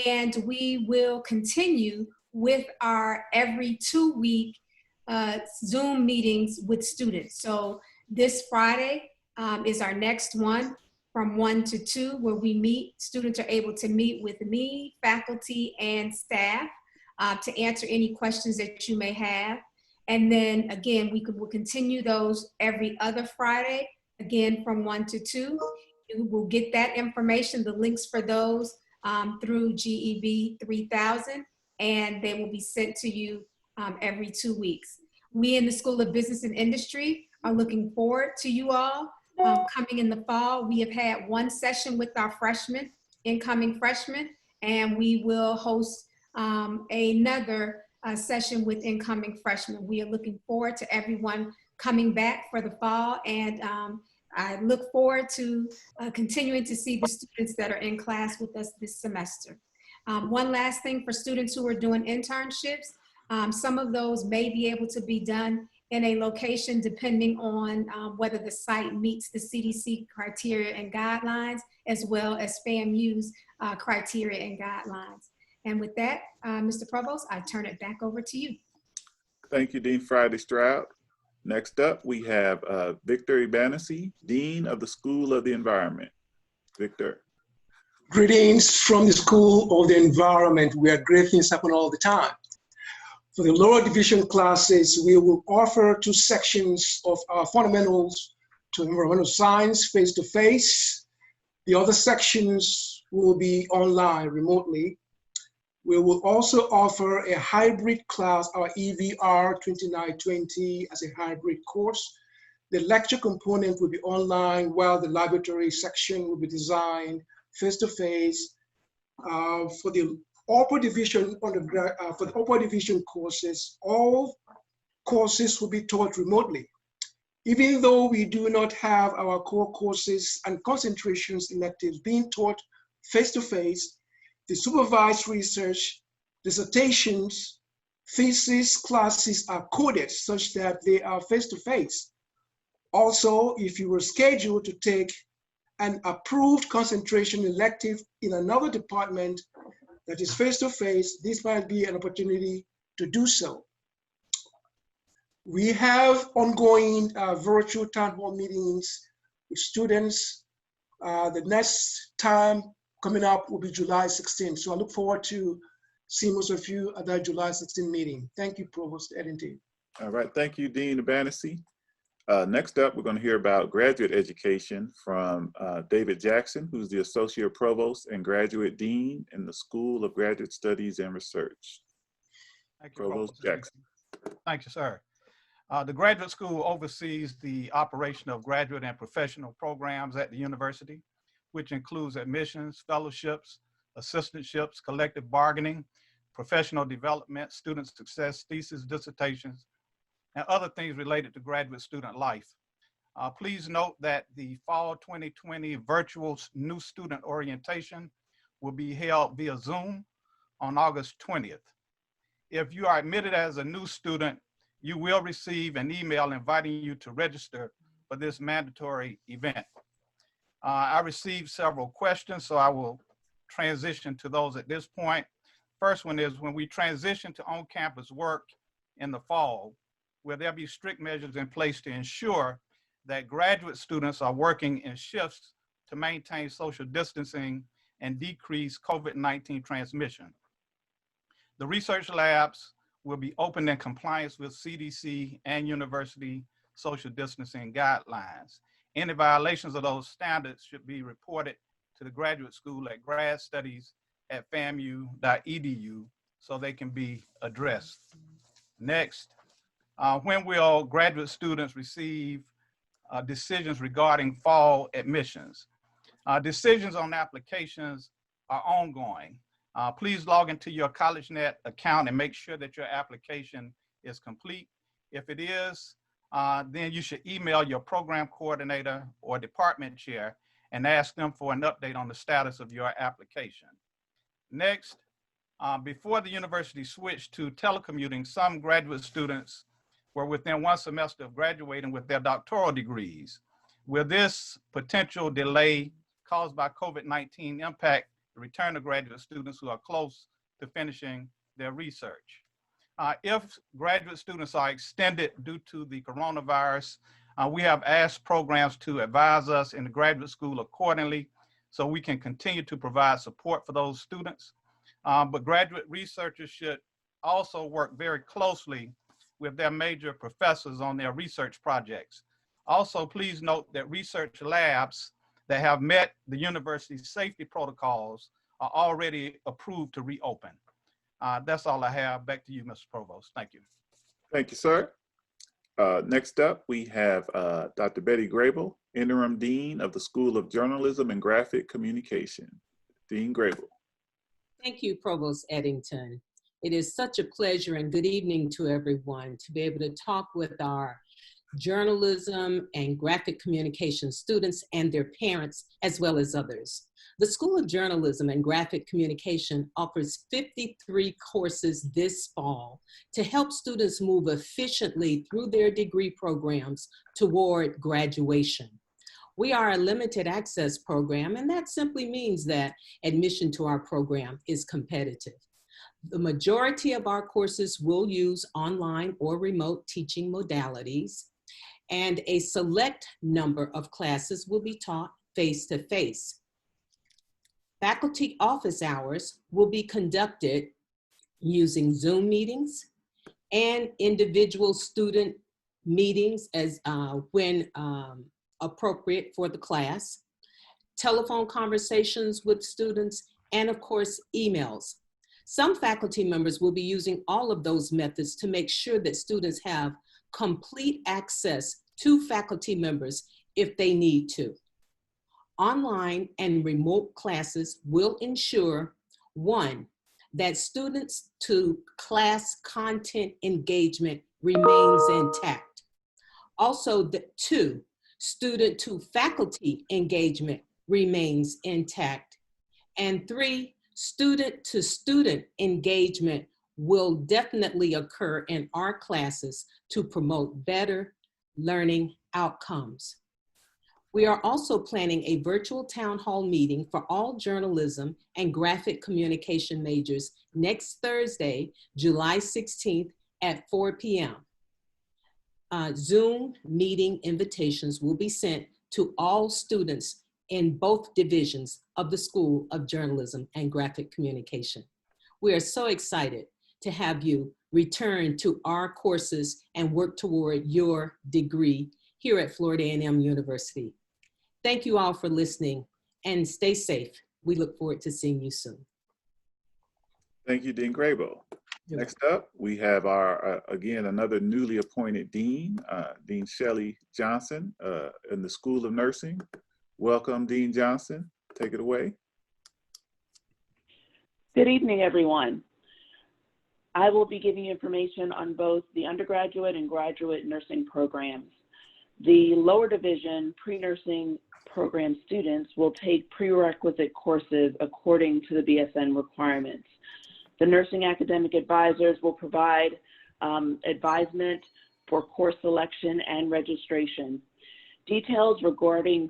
And we will continue with our every 2-week Zoom meetings with students. So this Friday is our next one from 1 to 2 where we meet. Students are able to meet with me, faculty, and staff to answer any questions that you may have. And then again, we'll continue those every other Friday, again from 1 to 2. You will get that information, the links for those through GEB 3000, and they will be sent to you every 2 weeks. We in the School of Business and Industry are looking forward to you all coming in the fall. We have had one session with our freshmen, incoming freshmen, and we will host another session with incoming freshmen. We are looking forward to everyone coming back for the fall, and I look forward to continuing to see the students that are in class with us this semester. One last thing for students who are doing internships, some of those may be able to be done in a location depending on whether the site meets the CDC criteria and guidelines, as well as FAMU's criteria and guidelines. And with that, Mr. Provost, I turn it back over to you. Thank you, Dean Friday Stroud. Next up, we have Victor Ibanesi, Dean of the School of the Environment. Victor. Greetings from the School of the Environment, where great things happen all the time. For the lower division classes, we will offer 2 sections of our fundamentals to environmental science face-to-face. The other sections will be online remotely. We will also offer a hybrid class, our EVR 2920, as a hybrid course. The lecture component will be online, while the laboratory section will be designed face-to-face. For the upper division courses, all courses will be taught remotely. Even though we do not have our core courses and concentrations electives being taught face-to-face, the supervised research, dissertations, thesis classes are coded such that they are face-to-face. Also, if you were scheduled to take an approved concentration elective in another department that is face-to-face, this might be an opportunity to do so. We have ongoing virtual town hall meetings with students. The next time coming up will be July 16th. So I look forward to seeing most of you at that July 16th meeting. Thank you, Provost Edington. All right, thank you, Dean Abanisi. Next up, we're going to hear about graduate education from David Jackson, who's the Associate Provost and Graduate Dean in the School of Graduate Studies and Research. Thank you, Provost Jackson. Thank you, sir. The graduate school oversees the operation of graduate and professional programs at the university, which includes admissions, fellowships, assistantships, collective bargaining, professional development, student success, thesis, dissertations, and other things related to graduate student life. Please note that the fall 2020 virtual new student orientation will be held via Zoom on August 20th. If you are admitted as a new student, you will receive an email inviting you to register for this mandatory event. I received several questions, so I will transition to those at this point. First one is, when we transition to on-campus work in the fall, will there be strict measures in place to ensure that graduate students are working in shifts to maintain social distancing and decrease COVID-19 transmission? The research labs will be open in compliance with CDC and university social distancing guidelines. Any violations of those standards should be reported to the graduate school at gradstudies@famu.edu so they can be addressed. Next, when will graduate students receive decisions regarding fall admissions? Decisions on applications are ongoing. Please log into your CollegeNet account and make sure that your application is complete. If it is, then you should email your program coordinator or department chair and ask them for an update on the status of your application. Next, before the university switched to telecommuting, some graduate students were within 1 semester of graduating with their doctoral degrees. Will this potential delay caused by COVID-19 impact the return of graduate students who are close to finishing their research? If graduate students are extended due to the coronavirus, we have asked programs to advise us in the graduate school accordingly so we can continue to provide support for those students. But graduate researchers should also work very closely with their major professors on their research projects. Also, please note that research labs that have met the university's safety protocols are already approved to reopen. That's all I have. Back to you, Mr. Provost. Thank you. Thank you, sir. Next up, we have Dr. Betty Grable, Interim Dean of the School of Journalism and Graphic Communication. Dean Grable. Thank you, Provost Edington. It is such a pleasure and good evening to everyone to be able to talk with our journalism and graphic communication students and their parents, as well as others. The School of Journalism and Graphic Communication offers 53 courses this fall to help students move efficiently through their degree programs toward graduation. We are a limited access program, and that simply means that admission to our program is competitive. The majority of our courses will use online or remote teaching modalities, and a select number of classes will be taught face-to-face. Faculty office hours will be conducted using Zoom meetings and individual student meetings as when appropriate for the class, telephone conversations with students, and of course, emails. Some faculty members will be using all of those methods to make sure that students have complete access to faculty members if they need to. Online and remote classes will ensure, one, that students to class content engagement remains intact. Also, two, student to faculty engagement remains intact. And three, student to student engagement will definitely occur in our classes to promote better learning outcomes. We are also planning a virtual town hall meeting for all journalism and graphic communication majors next Thursday, July 16th at 4 p.m. Zoom meeting invitations will be sent to all students in both divisions of the School of Journalism and Graphic Communication. We are so excited to have you return to our courses and work toward your degree here at Florida A&M University. Thank you all for listening and stay safe. We look forward to seeing you soon. Thank you, Dean Grable. Next up, we have our, again, another newly appointed Dean, Dean Shelley Johnson in the School of Nursing. Welcome, Dean Johnson. Take it away. Good evening, everyone. I will be giving you information on both the undergraduate and graduate nursing programs. The lower division pre-nursing program students will take prerequisite courses according to the BSN requirements. The nursing academic advisors will provide advisement for course selection and registration. Details regarding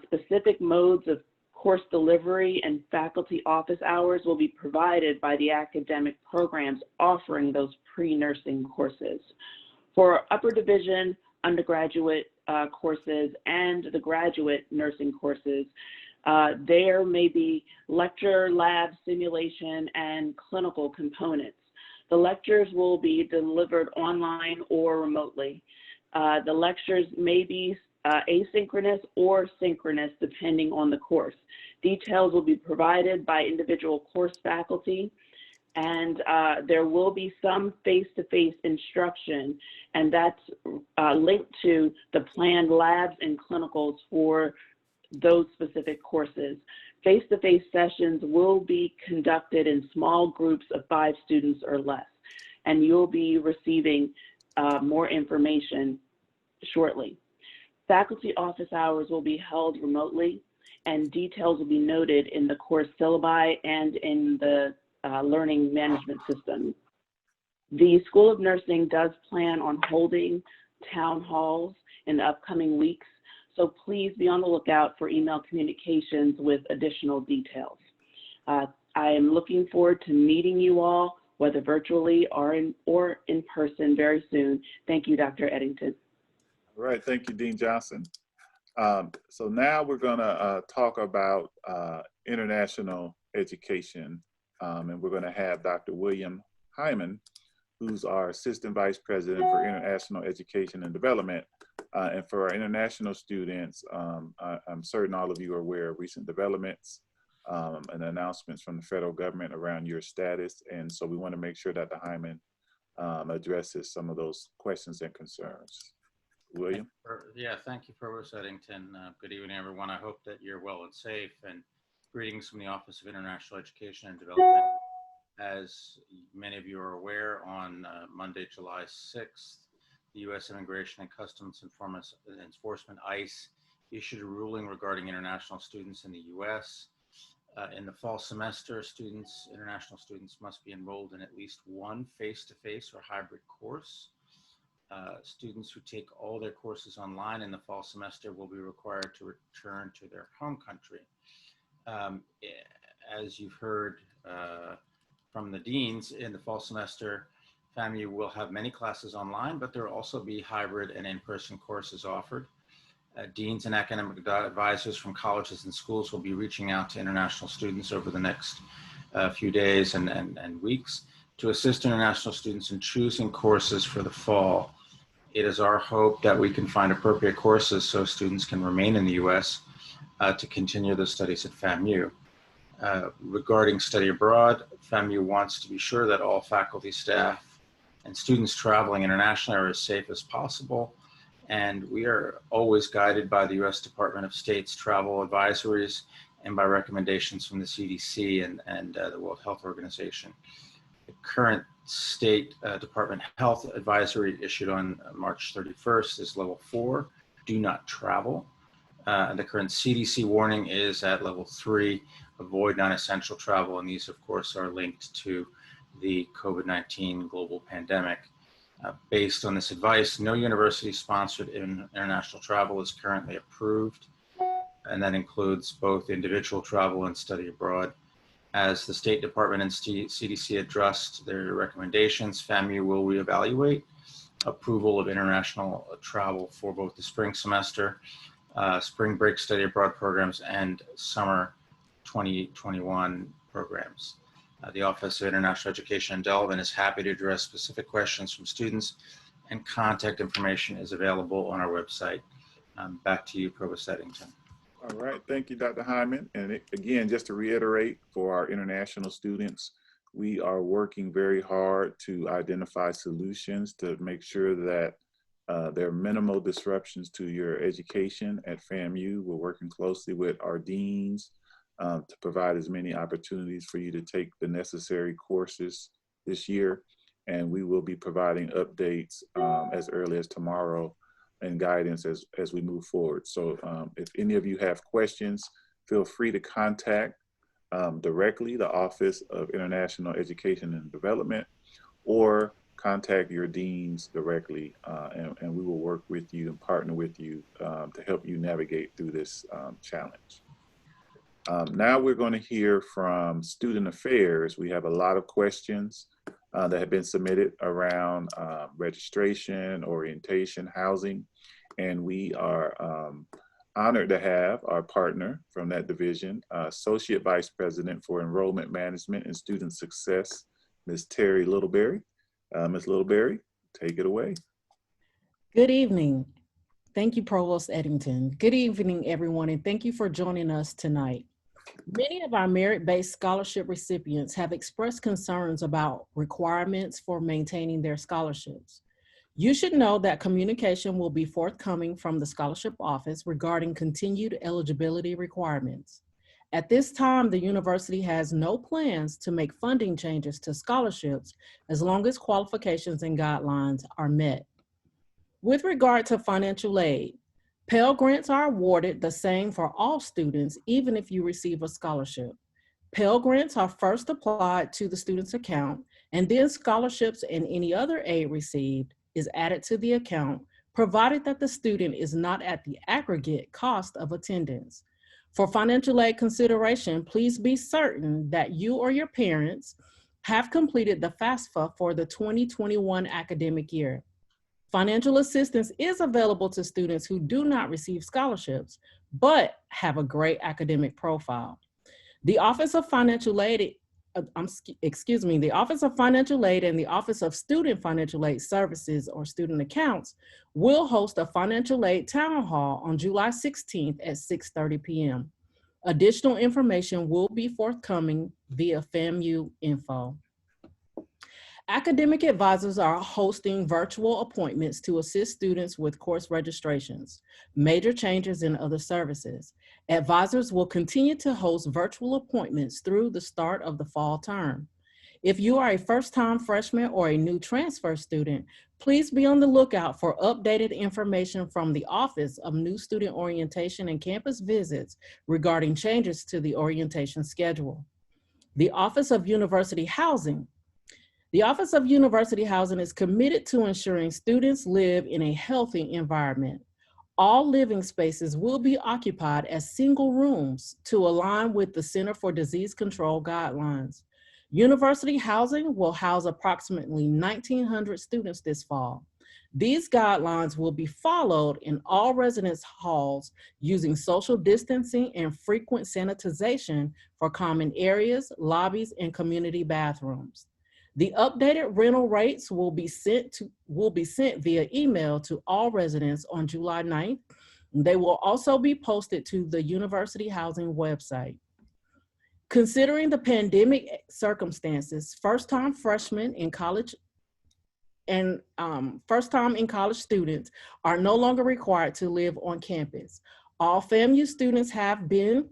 specific modes of course delivery and faculty office hours will be provided by the academic programs offering those pre-nursing courses. For upper division undergraduate courses and the graduate nursing courses, there may be lecture, lab, simulation, and clinical components. The lectures will be delivered online or remotely. The lectures may be asynchronous or synchronous depending on the course. Details will be provided by individual course faculty, and there will be some face-to-face instruction, and that's linked to the planned labs and clinicals for those specific courses. Face-to-face sessions will be conducted in small groups of 5 students or less, and you'll be receiving more information shortly. Faculty office hours will be held remotely, and details will be noted in the course syllabi and in the learning management system. The School of Nursing does plan on holding town halls in the upcoming weeks, so please be on the lookout for email communications with additional details. I am looking forward to meeting you all, whether virtually or in person very soon. Thank you, Dr. Edington. All right, thank you, Dean Johnson. So now we're gonna talk about international education, and we're gonna have Dr. William Hyman, who's our Assistant Vice President for International Education and Development. And for our international students, I'm certain all of you are aware of recent developments and announcements from the federal government around your status. And so we want to make sure that the Hyman addresses some of those questions and concerns. William? Yeah, thank you, Provost Edington. Good evening, everyone. I hope that you're well and safe, and greetings from the Office of International Education and Development. As many of you are aware, on Monday, July 6th, the U.S. Immigration and Customs Enforcement, ICE, issued a ruling regarding international students in the U.S. In the fall semester, international students must be enrolled in at least one face-to-face or hybrid course. Students who take all their courses online in the fall semester will be required to return to their home country. As you've heard from the deans, in the fall semester, FAMU will have many classes online, but there will also be hybrid and in-person courses offered. Deans and academic advisors from colleges and schools will be reaching out to international students over the next few days and weeks to assist international students in choosing courses for the fall. It is our hope that we can find appropriate courses so students can remain in the U.S. To continue their studies at FAMU. Regarding study abroad, FAMU wants to be sure that all faculty, staff, and students traveling internationally are as safe as possible. And we are always guided by the U.S. Department of State's travel advisories and by recommendations from the CDC and the World Health Organization. The current State Department Health advisory issued on March 31st is level 4, do not travel. The current CDC warning is at level 3, avoid non-essential travel. And these, of course, are linked to the COVID-19 global pandemic. Based on this advice, no university-sponsored international travel is currently approved, and that includes both individual travel and study abroad. As the State Department and CDC addressed their recommendations, FAMU will reevaluate approval of international travel for both the spring semester, spring break study abroad programs, and summer 2021 programs. The Office of International Education and Development is happy to address specific questions from students, and contact information is available on our website. Back to you, Provost Edington. All right, thank you, Dr. Hyman. And again, just to reiterate, for our international students, we are working very hard to identify solutions to make sure that there are minimal disruptions to your education at FAMU. We're working closely with our deans to provide as many opportunities for you to take the necessary courses this year. And we will be providing updates as early as tomorrow and guidance as we move forward. So if any of you have questions, feel free to contact directly the Office of International Education and Development, or contact your deans directly, and we will work with you and partner with you to help you navigate through this challenge. Now we're going to hear from Student Affairs. We have a lot of questions that have been submitted around registration, orientation, housing, and we are honored to have our partner from that division, Associate Vice President for Enrollment Management and Student Success, Ms. Terry Littleberry. Ms. Littleberry, take it away. Good evening. Thank you, Provost Edington. Good evening, everyone, and thank you for joining us tonight. Many of our merit-based scholarship recipients have expressed concerns about requirements for maintaining their scholarships. You should know that communication will be forthcoming from the Scholarship Office regarding continued eligibility requirements. At this time, the university has no plans to make funding changes to scholarships as long as qualifications and guidelines are met. With regard to financial aid, Pell Grants are awarded the same for all students, even if you receive a scholarship. Pell Grants are first applied to the student's account, and then scholarships and any other aid received is added to the account, provided that the student is not at the aggregate cost of attendance. For financial aid consideration, please be certain that you or your parents have completed the FAFSA for the 2021 academic year. Financial assistance is available to students who do not receive scholarships, but have a great academic profile. The Office of Financial Aid, the Office of Financial Aid and the Office of Student Financial Aid Services, or Student Accounts, will host a financial aid town hall on July 16th at 6:30 p.m. Additional information will be forthcoming via FAMU info. Academic advisors are hosting virtual appointments to assist students with course registrations, major changes, and other services. Advisors will continue to host virtual appointments through the start of the fall term. If you are a first-time freshman or a new transfer student, please be on the lookout for updated information from the Office of New Student Orientation and Campus Visits regarding changes to the orientation schedule. The Office of University Housing. The Office of University Housing is committed to ensuring students live in a healthy environment. All living spaces will be occupied as single rooms to align with the Center for Disease Control guidelines. University Housing will house approximately 1,900 students this fall. These guidelines will be followed in all residence halls using social distancing and frequent sanitization for common areas, lobbies, and community bathrooms. The updated rental rates will be sent via email to all residents on July 9th. They will also be posted to the University Housing website. Considering the pandemic circumstances, first-time freshmen in college and first-time in college students are no longer required to live on campus. All FAMU students have been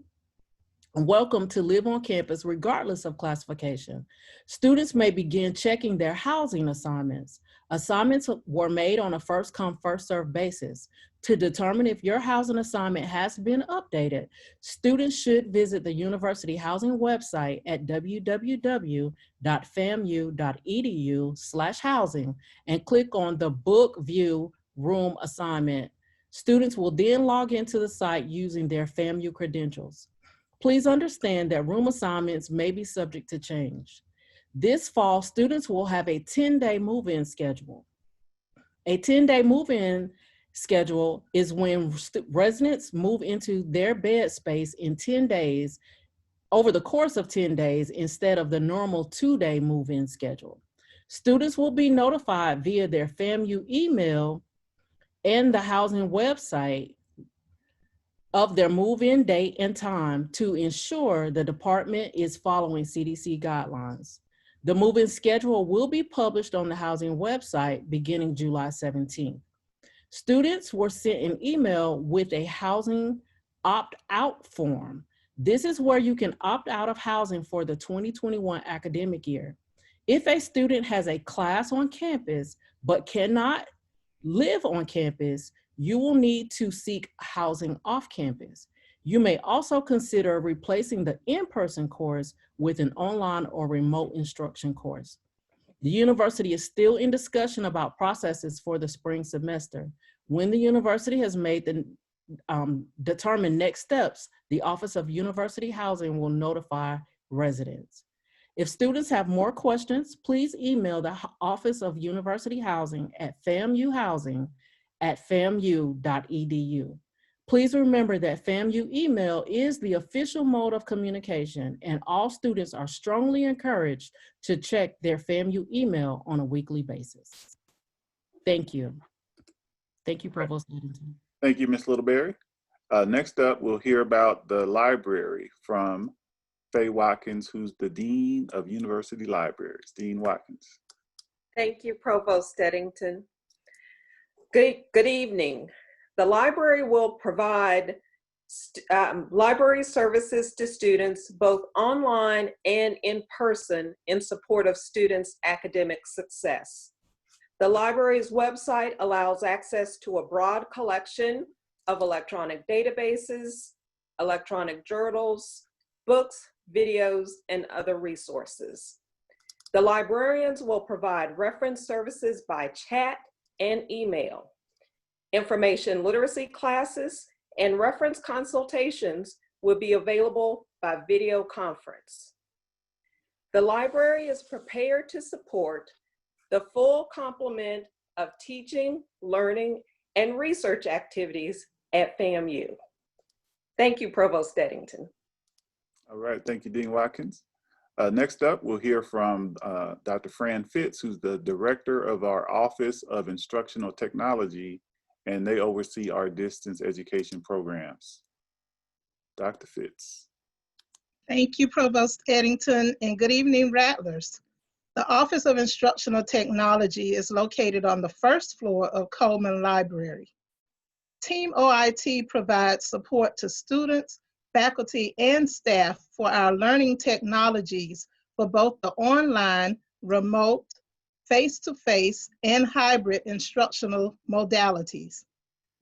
welcome to live on campus regardless of classification. Students may begin checking their housing assignments. Assignments were made on a first-come, first-served basis. To determine if your housing assignment has been updated, students should visit the University Housing website at www.famu.edu/housing and click on the Book View Room Assignment. Students will then log into the site using their FAMU credentials. Please understand that room assignments may be subject to change. This fall, students will have a 10-day move-in schedule. A 10-day move-in schedule is when residents move into their bed space in 10 days over the course of 10 days instead of the normal 2-day move-in schedule. Students will be notified via their FAMU email and the housing website of their move-in date and time to ensure the department is following CDC guidelines. The move-in schedule will be published on the housing website beginning July 17th. Students were sent an email with a housing opt-out form. This is where you can opt out of housing for the 2021 academic year. If a student has a class on campus but cannot live on campus, you will need to seek housing off campus. You may also consider replacing the in-person course with an online or remote instruction course. The university is still in discussion about processes for the spring semester. When the university has made the determined next steps, the Office of University Housing will notify residents. If students have more questions, please email the Office of University Housing at famuhousing@famu.edu. Please remember that FAMU email is the official mode of communication, and all students are strongly encouraged to check their FAMU email on a weekly basis. Thank you. Thank you, Provost Edington. Thank you, Ms. Littleberry. Next up, we'll hear about the library from Faye Watkins, who's the Dean of University Libraries. Dean Watkins. Thank you, Provost Edington. Good evening. The library will provide library services to students both online and in person in support of students' academic success. The library's website allows access to a broad collection of electronic databases, electronic journals, books, videos, and other resources. The librarians will provide reference services by chat and email. Information literacy classes and reference consultations will be available by video conference. The library is prepared to support the full complement of teaching, learning, and research activities at FAMU. Thank you, Provost Edington. All right, thank you, Dean Watkins. Next up, we'll hear from Dr. Fran Fitz, who's the Director of our Office of Instructional Technology, and they oversee our distance education programs. Dr. Fitz. Thank you, Provost Edington, and good evening, Rattlers. The Office of Instructional Technology is located on the first floor of Coleman Library. Team OIT provides support to students, faculty, and staff for our learning technologies for both the online, remote, face-to-face, and hybrid instructional modalities.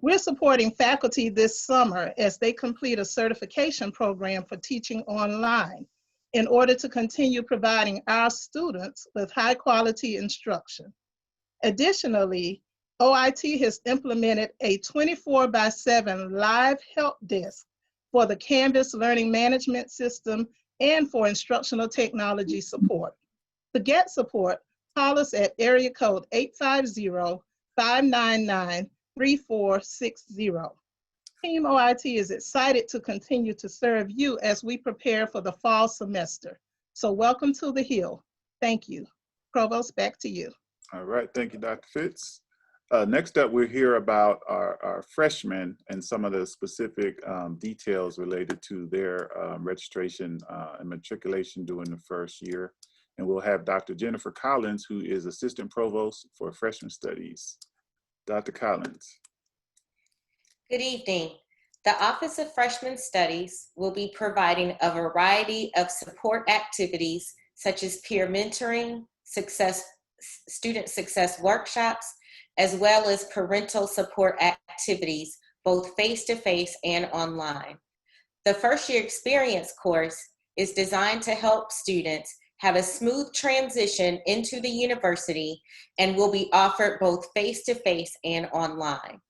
We're supporting faculty this summer as they complete a certification program for teaching online in order to continue providing our students with high-quality instruction. Additionally, OIT has implemented a 24/7 live help desk for the Canvas Learning Management System and for instructional technology support. To get support, call us at area code 599-3460. Team OIT is excited to continue to serve you as we prepare for the fall semester. So welcome to the Hill. Thank you. Provost, back to you. All right, thank you, Dr. Fitz. Next up, we'll hear about our freshmen and some of the specific details related to their registration and matriculation during the first year. And we'll have Dr. Jennifer Collins, who is Assistant Provost for Freshman Studies. Dr. Collins. Good evening. The Office of Freshman Studies will be providing a variety of support activities such as peer mentoring, student success workshops, as well as parental support activities, both face-to-face and online. The First Year Experience course is designed to help students have a smooth transition into the university and will be offered both face-to-face and online.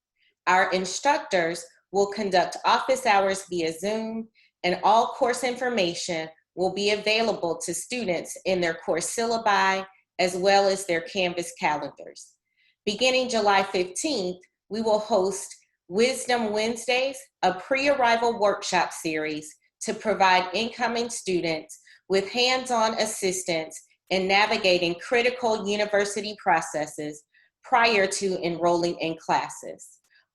Our instructors will conduct office hours via Zoom, and all course information will be available to students in their course syllabi as well as their Canvas calendars. Beginning July 15th, we will host Wisdom Wednesdays, a pre-arrival workshop series to provide incoming students with hands-on assistance in navigating critical university processes prior to enrolling in classes.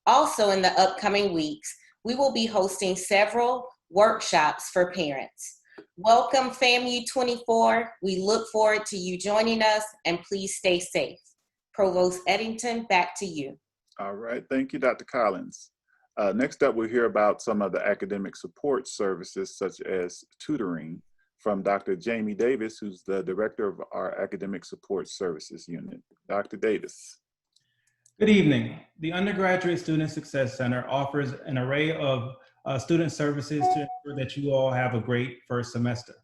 Also in the upcoming weeks, we will be hosting several workshops for parents. Welcome FAMU 24. We look forward to you joining us, and please stay safe. Provost Edington, back to you. All right, thank you, Dr. Collins. Next up, we'll hear about some of the academic support services such as tutoring from Dr. Jamie Davis, who's the Director of our Academic Support Services Unit. Dr. Davis. Good evening. The Undergraduate Student Success Center offers an array of student services to ensure that you all have a great first semester.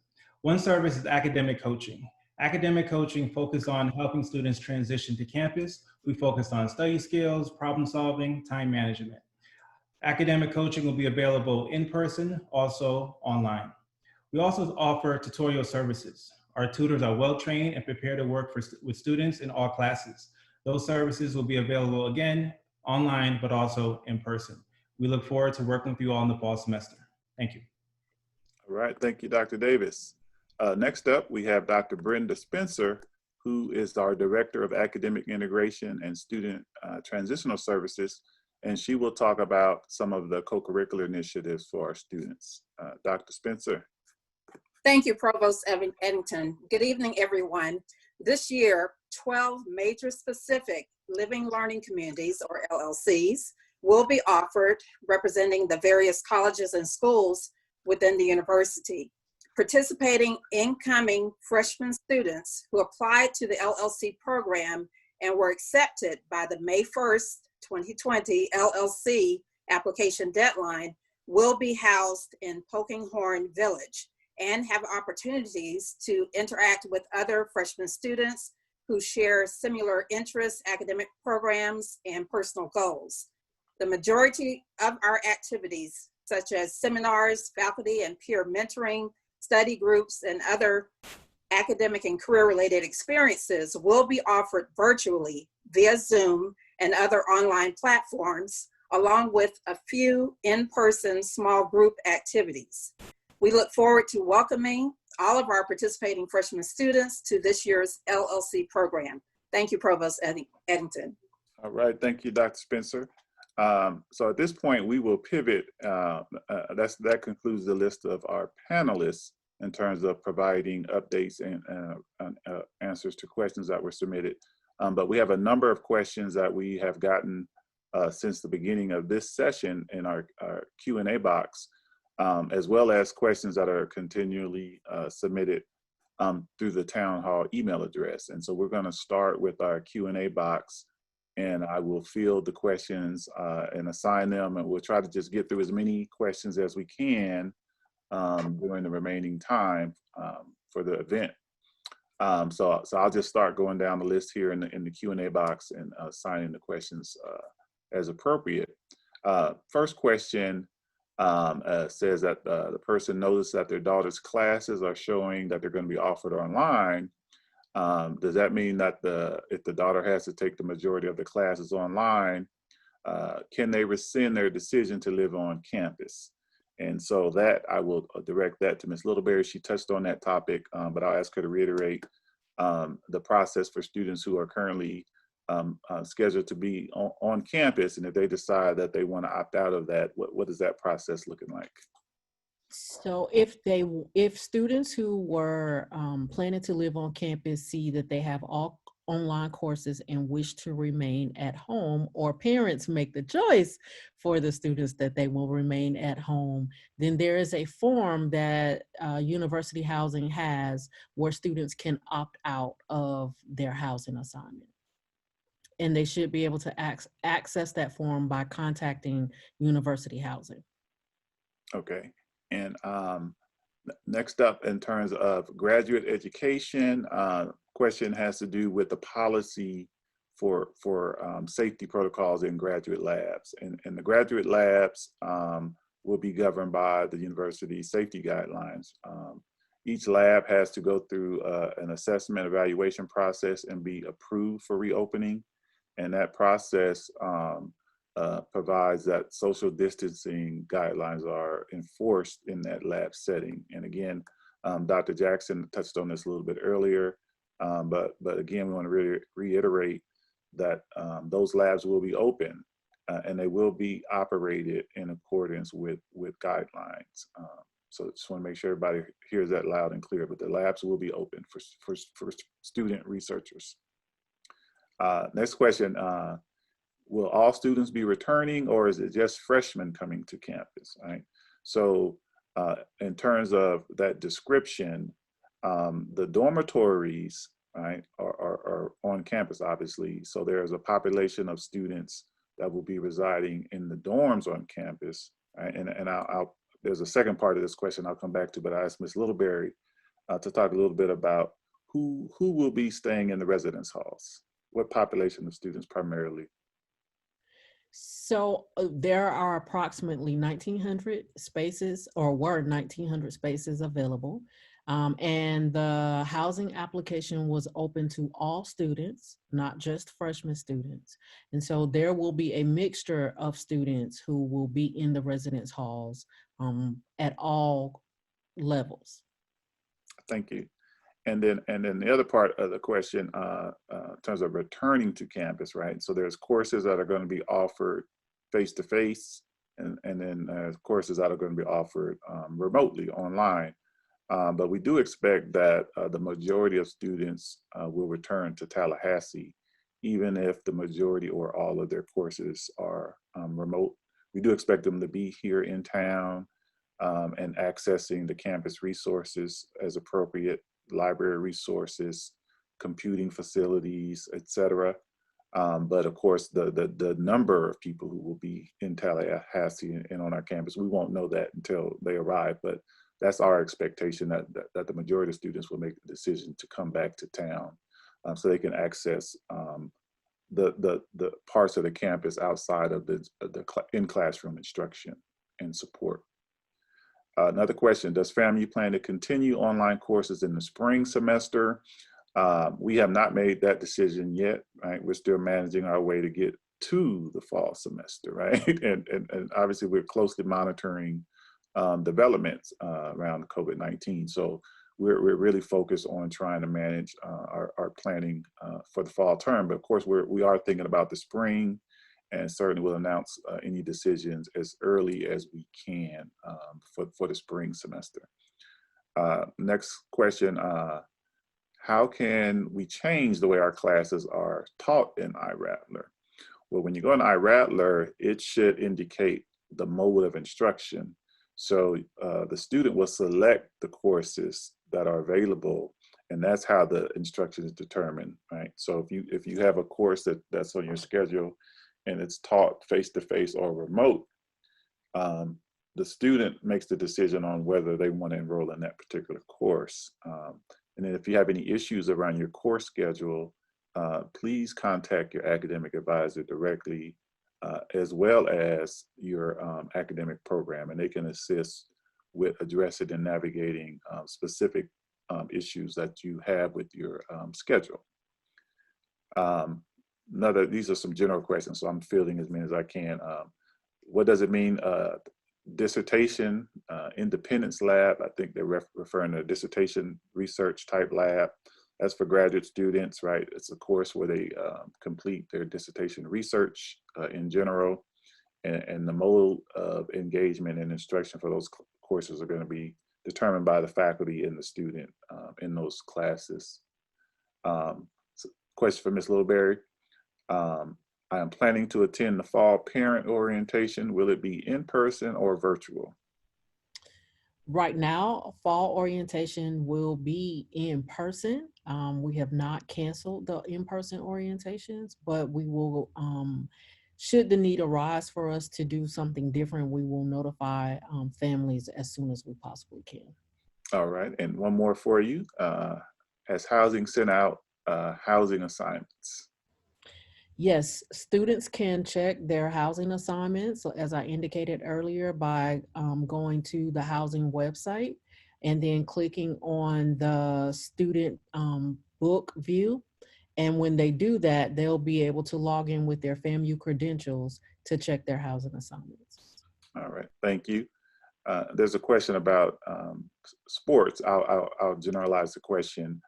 One service is academic coaching. Academic coaching focuses on helping students transition to campus. We focus on study skills, problem solving, time management. Academic coaching will be available in person, also online. We also offer tutorial services. Our tutors are well-trained and prepared to work with students in all classes. Those services will be available again, online, but also in person. We look forward to working with you all in the fall semester. Thank you. All right, thank you, Dr. Davis. Next up, we have Dr. Brenda Spencer, who is our Director of Academic Integration and Student Transitional Services, and she will talk about some of the co-curricular initiatives for our students. Dr. Spencer. Thank you, Provost Edington. Good evening, everyone. This year, 12 major specific living learning communities, or LLCs, will be offered representing the various colleges and schools within the university. Participating incoming freshman students who applied to the LLC program and were accepted by the May 1st, 2020 LLC application deadline will be housed in Pokinghorn Village and have opportunities to interact with other freshman students who share similar interests, academic programs, and personal goals. The majority of our activities, such as seminars, faculty and peer mentoring, study groups, and other academic and career-related experiences will be offered virtually via Zoom and other online platforms, along with a few in-person small group activities. We look forward to welcoming all of our participating freshman students to this year's LLC program. Thank you, Provost Edington. All right, thank you, Dr. Spencer. So at this point, we will pivot. That concludes the list of our panelists in terms of providing updates and answers to questions that were submitted. But we have a number of questions that we have gotten since the beginning of this session in our Q&A box, as well as questions that are continually submitted through the town hall email address. And so we're going to start with our Q&A box, and I will field the questions and assign them, and we'll try to just get through as many questions as we can during the remaining time for the event. So I'll just start going down the list here in the Q&A box and assigning the questions as appropriate. First question says that the person noticed that their daughter's classes are showing that they're going to be offered online, Does that mean that if the daughter has to take the majority of the classes online, can they rescind their decision to live on campus? And so that I will direct that to Ms. Littleberry. She touched on that topic, but I'll ask her to reiterate the process for students who are currently scheduled to be on campus. And if they decide that they want to opt out of that, what is that process looking like? So if students who were planning to live on campus see that they have all online courses and wish to remain at home, or parents make the choice for the students that they will remain at home, then there is a form that University Housing has where students can opt out of their housing assignment. And they should be able to access that form by contacting University Housing. Okay. And next up, in terms of graduate education, question has to do with the policy for safety protocols in graduate labs. And the graduate labs will be governed by the university safety guidelines. Each lab has to go through an assessment evaluation process and be approved for reopening. And that process provides that social distancing guidelines are enforced in that lab setting. And again, Dr. Jackson touched on this a little bit earlier, but again, we want to really reiterate that those labs will be open and they will be operated in accordance with guidelines. So just want to make sure everybody hears that loud and clear, but the labs will be open for student researchers. Next question. Will all students be returning, or is it just freshmen coming to campus, right? So in terms of that description, the dormitories, right, are on campus, obviously. So there's a population of students that will be residing in the dorms on campus, right? And there's a second part of this question I'll come back to, but I asked Ms. Littleberry to talk a little bit about who will be staying in the residence halls. What population of students primarily? So there are approximately 1,900 spaces, or were 1,900 spaces available. And the housing application was open to all students, not just freshman students. And so there will be a mixture of students who will be in the residence halls at all levels. Thank you. And then the other part of the question, in terms of returning to campus, right? So there's courses that are going to be offered face-to-face, and then there's courses that are going to be offered remotely online. But we do expect that the majority of students will return to Tallahassee, even if the majority or all of their courses are remote. We do expect them to be here in town and accessing the campus resources as appropriate, library resources, computing facilities, etc. But of course, the number of people who will be in Tallahassee and on our campus, we won't know that until they arrive. But that's our expectation, that the majority of students will make the decision to come back to town so they can access the parts of the campus outside of the in-classroom instruction and support. Another question, does FAMU plan to continue online courses in the spring semester? We have not made that decision yet, right? We're still managing our way to get to the fall semester, right? And obviously we're closely monitoring developments around COVID-19. So we're really focused on trying to manage our planning for the fall term. But of course, we are thinking about the spring, and certainly we'll announce any decisions as early as we can for the spring semester. Next question, how can we change the way our classes are taught in iRattler? Well, when you go in iRattler, it should indicate the mode of instruction. So the student will select the courses that are available, and that's how the instruction is determined, right? So if you have a course that's on your schedule and it's taught face-to-face or remote, the student makes the decision on whether they want to enroll in that particular course. And then if you have any issues around your course schedule, please contact your academic advisor directly, as well as your academic program, and they can assist with addressing and navigating specific issues that you have with your schedule. These are some general questions, so I'm fielding as many as I can. What does it mean? Dissertation, independence lab. I think they're referring to a dissertation research type lab. That's for graduate students, right? It's a course where they complete their dissertation research in general, and the mode of engagement and instruction for those courses are going to be determined by the faculty and the student in those classes. Question for Ms. Littleberry. I am planning to attend the fall parent orientation. Will it be in person or virtual? Right now, fall orientation will be in person. We have not canceled the in-person orientations, but we will, should the need arise for us to do something different, we will notify families as soon as we possibly can. All right, and one more for you. Has housing sent out housing assignments? Yes, students can check their housing assignments, so as I indicated earlier, by going to the housing website and then clicking on the student book view. And when they do that, they'll be able to log in with their FAMU credentials to check their housing assignments. All right, thank you. There's a question about sports. I'll generalize the question.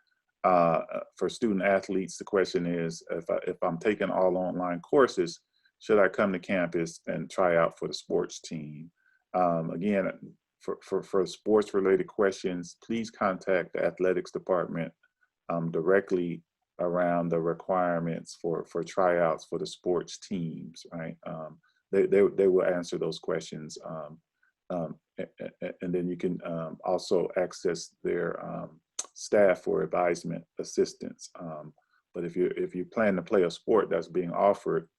For student athletes, the question is, if I'm taking all online courses, should I come to campus and try out for the sports team? Again, for sports related questions, please contact the athletics department directly around the requirements for tryouts for the sports teams, right? They will answer those questions. And then you can also access their staff for advisement assistance. But if you plan to play a sport that's being offered,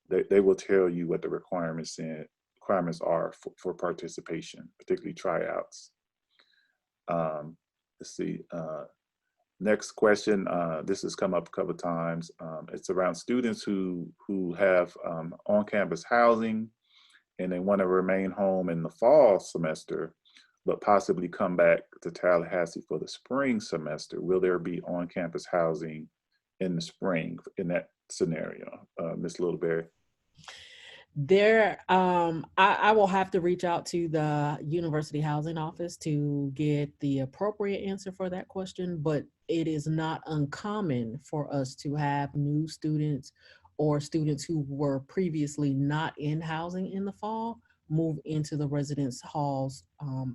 they will tell you what the requirements are for participation, particularly tryouts. Let's see. Next question. This has come up a couple of times. It's around students who have on-campus housing and they want to remain home in the fall semester, but possibly come back to Tallahassee for the spring semester. Will there be on-campus housing in the spring in that scenario? Ms. Littleberry? There, I will have to reach out to the University Housing Office to get the appropriate answer for that question, but it is not uncommon for us to have new students or students who were previously not in housing in the fall move into the residence halls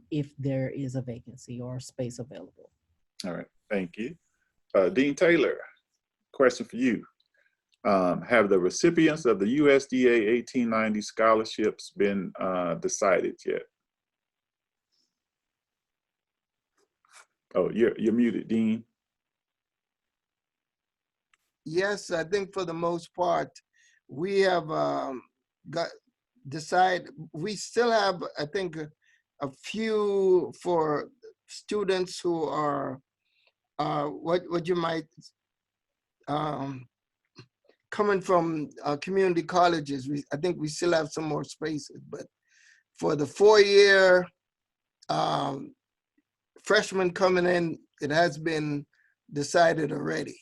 if there is a vacancy or space available. All right, thank you. Dean Taylor, question for you. Have the recipients of the USDA 1890 scholarships been decided yet? Oh, you're muted, Dean. Yes, I think for the most part, we have we still have, I think, a few for students who are what you might coming from community colleges. I think we still have some more spaces, but for the 4-year freshmen coming in, it has been decided already.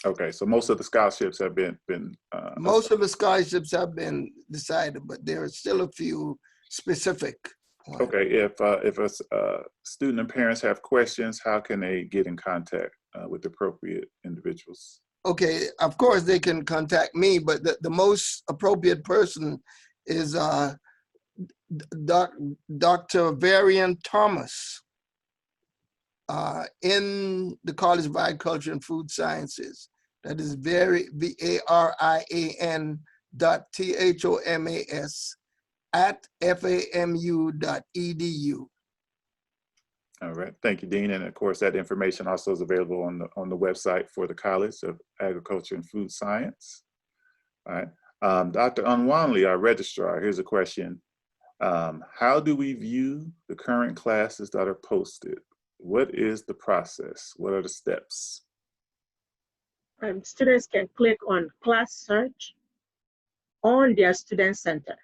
Okay, so most of the scholarships have been most of the scholarships have been decided, but there are still a few specific ones. Okay, if a student and parents have questions, how can they get in contact with the appropriate individuals? Okay, of course they can contact me, but the most appropriate person is Dr. Varian Thomas in the College of Agriculture and Food Sciences. That is VARIAN.THOMAS at FAMU.edu. All right, thank you, Dean. And of course, that information also is available on the website for the College of Agriculture and Food Science. All right, Dr. Antoine, our registrar, here's a question. How do we view the current classes that are posted? What is the process? What are the steps? Students can click on class search on their student center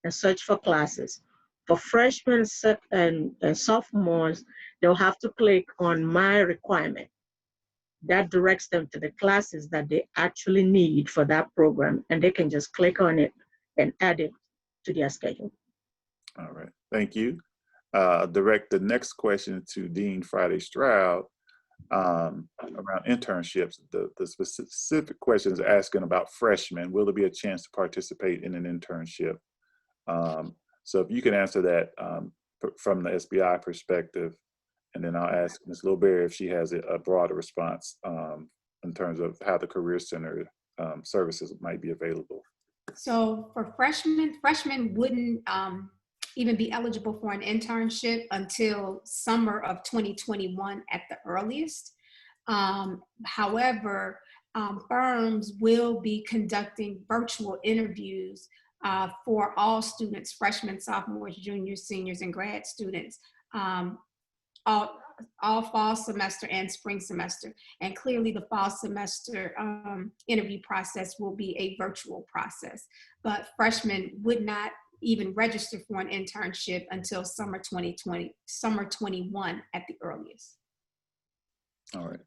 and search for classes. For freshmen and sophomores, they'll have to click on My Requirement. That directs them to the classes that they actually need for that program, and they can just click on it and add it to their schedule. All right, thank you. Direct the next question to Dean Friday Stroud around internships. The specific question is asking about freshmen. Will there be a chance to participate in an internship? So if you can answer that from the SBI perspective, and then I'll ask Ms. Lilberry if she has a broader response in terms of how the Career Center services might be available. So for freshmen wouldn't even be eligible for an internship until summer of 2021 at the earliest. However, firms will be conducting virtual interviews for all students, freshmen, sophomores, juniors, seniors, and grad students, all fall semester and spring semester. And clearly the fall semester interview process will be a virtual process, but freshmen would not even register for an internship until summer 2020, summer 21 at the earliest. All right.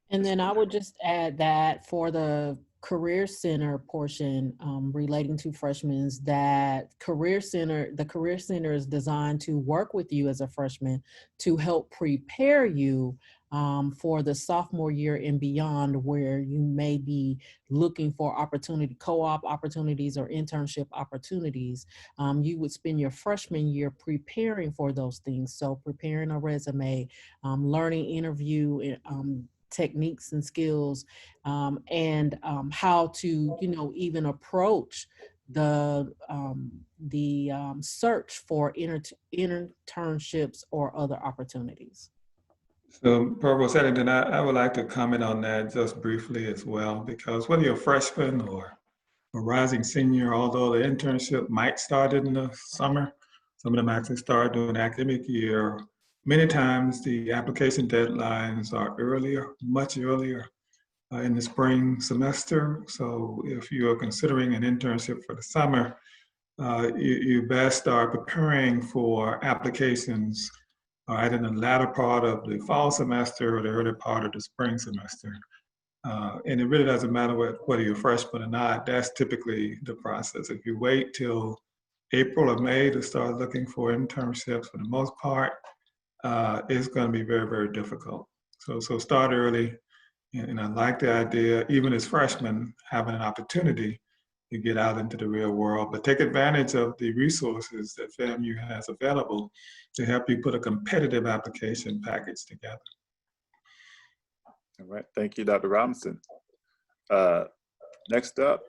And then I would just add that for the Career Center portion relating to freshmen, that the Career Center is designed to work with you as a freshman to help prepare you for the sophomore year and beyond, where you may be looking for co-op opportunities or internship opportunities. You would spend your freshman year preparing for those things. So preparing a resume, learning interview techniques and skills, and how to, even approach the search for internships or other opportunities. So Provost Edington, I would like to comment on that just briefly as well, because whether you're a freshman or a rising senior, although the internship might start in the summer, some of them actually start during the academic year. Many times the application deadlines are earlier, much earlier in the spring semester. So if you are considering an internship for the summer, you best start preparing for applications either in the latter part of the fall semester or the early part of the spring semester. And it really doesn't matter whether you're a freshman or not. That's typically the process. If you wait till April or May to start looking for internships, for the most part, it's going to be very, very difficult. So start early, and I like the idea, even as freshmen, having an opportunity to get out into the real world, but take advantage of the resources that FAMU has available to help you put a competitive application package together. All right, thank you, Dr. Robinson. Next up,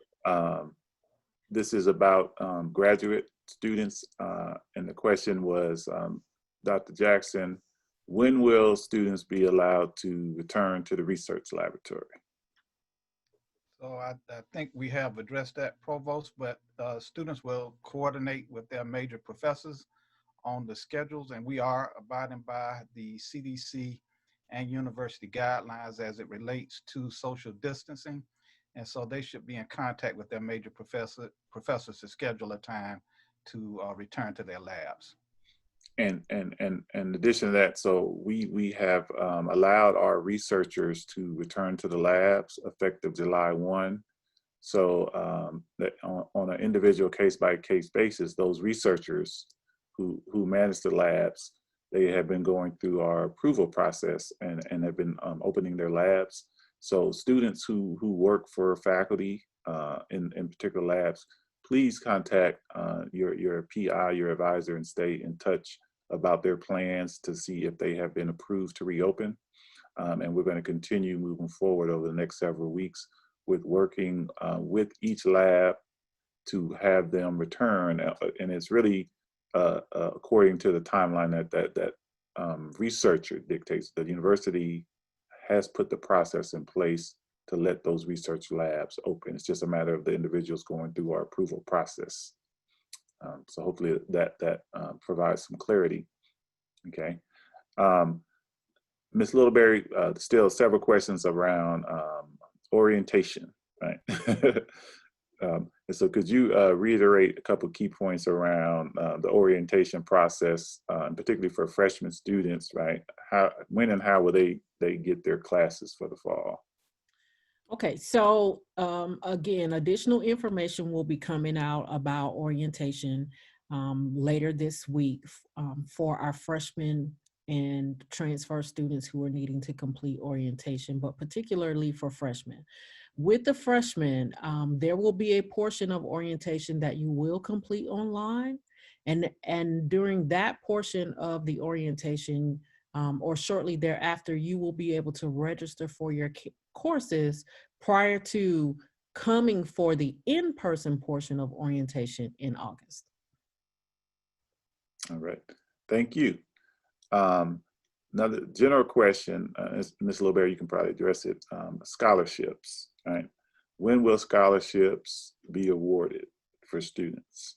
this is about graduate students, and the question was, Dr. Jackson, when will students be allowed to return to the research laboratory? So I think we have addressed that, Provost, but students will coordinate with their major professors on the schedules, and we are abiding by the CDC and university guidelines as it relates to social distancing. And so they should be in contact with their major professors to schedule a time to return to their labs. And in addition to that, so we have allowed our researchers to return to the labs effective July 1. So that on an individual case-by-case basis, those researchers who manage the labs, they have been going through our approval process and have been opening their labs. So students who work for faculty in particular labs, please contact your PI, your advisor, and stay in touch about their plans to see if they have been approved to reopen. And we're going to continue moving forward over the next several weeks with working with each lab to have them return. And it's really according to the timeline that researcher dictates. The university has put the process in place to let those research labs open. It's just a matter of the individuals going through our approval process. So hopefully that provides some clarity. Okay. Ms. Littleberry, still several questions around orientation, right? And so could you reiterate a couple key points around the orientation process, particularly for freshman students, right? When and how will they get their classes for the fall? Okay, so again, additional information will be coming out about orientation later this week for our freshmen and transfer students who are needing to complete orientation, but particularly for freshmen. With the freshmen, there will be a portion of orientation that you will complete online. And during that portion of the orientation, or shortly thereafter, you will be able to register for your courses prior to coming for the in-person portion of orientation in August. All right, thank you. Another general question, Ms. Lobert, you can probably address it. Scholarships, right? When will scholarships be awarded for students?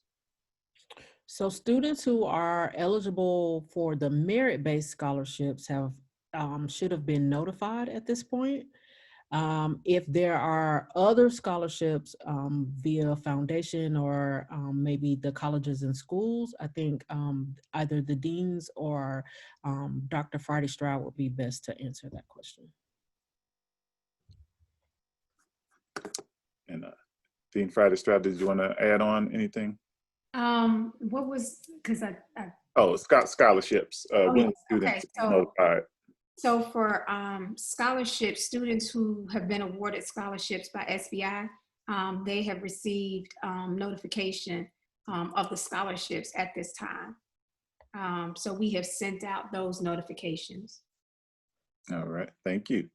So students who are eligible for the merit-based scholarships should have been notified at this point. If there are other scholarships via foundation or maybe the colleges and schools, I think either the deans or Dr. Friday Stroud would be best to answer that question. And Dean Friday Stroud, did you want to add on anything? What was, because I Oh, scholarships. When students notified? So for scholarship students who have been awarded scholarships by SBI, they have received notification of the scholarships at this time. So we have sent out those notifications. All right, thank you.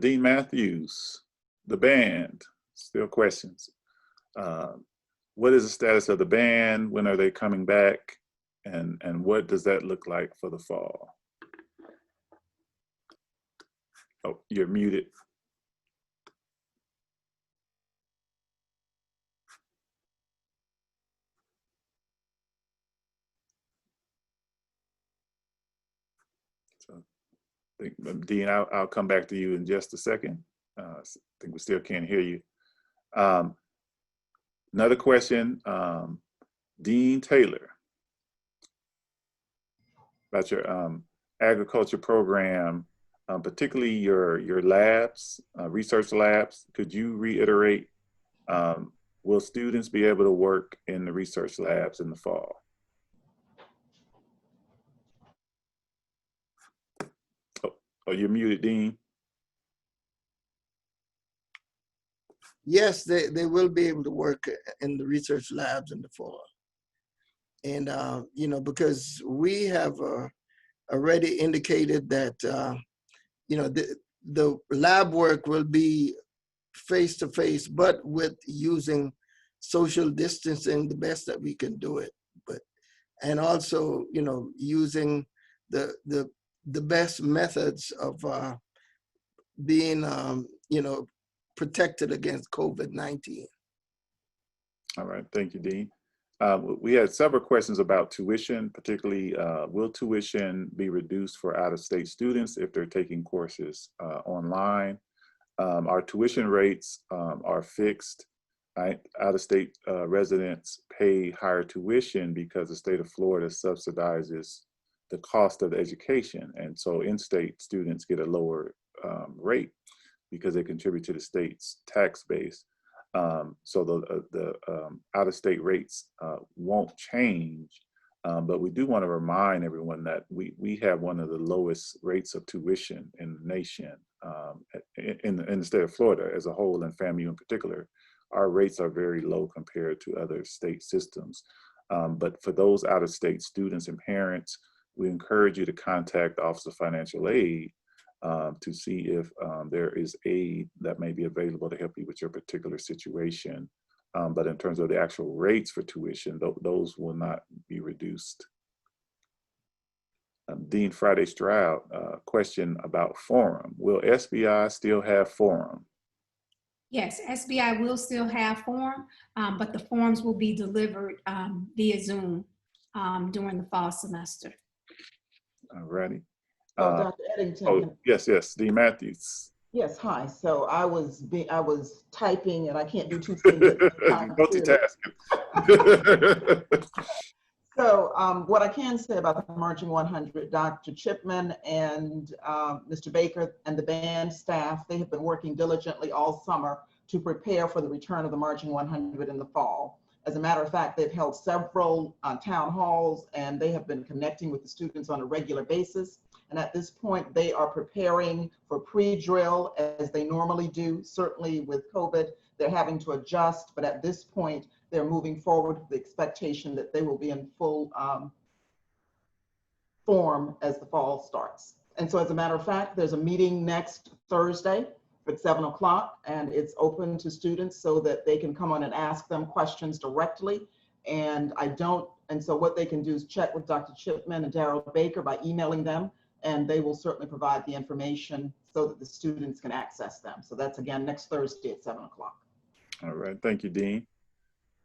Dean Matthews, the band, still questions. What is the status of the band? When are they coming back? And what does that look like for the fall? Oh, you're muted. So, Dean, I'll come back to you in just a second. I think we still can't hear you. Another question, Dean Taylor, about your agriculture program, particularly your labs, research labs. Could you reiterate, will students be able to work in the research labs in the fall? Oh, you're muted, Dean. Yes, they will be able to work in the research labs in the fall. And, you know, because we have already indicated that, you know, the lab work will be face-to-face, but with using social distancing the best that we can do it. And also, you know, using the best methods of being, you know, protected against COVID-19. All right, thank you, Dean. We had several questions about tuition, particularly will tuition be reduced for out-of-state students if they're taking courses online? Our tuition rates are fixed. Out-of-state residents pay higher tuition because the state of Florida subsidizes the cost of the education. And so in-state students get a lower rate because they contribute to the state's tax base. So the out-of-state rates won't change, but we do want to remind everyone that we have one of the lowest rates of tuition in the nation, in the state of Florida as a whole, and FAMU in particular. Our rates are very low compared to other state systems. But for those out-of-state students and parents, we encourage you to contact the Office of Financial Aid to see if there is aid that may be available to help you with your particular situation. But in terms of the actual rates for tuition, those will not be reduced. Dean Friday Stroud, question about forum. Will SBI still have forum? Yes, SBI will still have forum, but the forms will be delivered via Zoom during the fall semester. All righty. Dr. Edington. Oh, yes, Dean Matthews. Yes, hi. So I was typing and I can't do two things at the same time. Clearly. Multitasking. So what I can say about the Marching 100, Dr. Chipman and Mr. Baker and the band staff, they have been working diligently all summer to prepare for the return of the Marching 100 in the fall. As a matter of fact, they've held several town halls and they have been connecting with the students on a regular basis. And at this point, they are preparing for pre-drill as they normally do. Certainly with COVID, they're having to adjust, but at this point, they're moving forward with the expectation that they will be in full form as the fall starts. And so as a matter of fact, there's a meeting next Thursday at 7 o'clock, and it's open to students so that they can come on and ask them questions directly. And so what they can do is check with Dr. Chipman and Darryl Baker by emailing them, and they will certainly provide the information so that the students can access them. So that's again next Thursday at 7 o'clock. All right, thank you, Dean.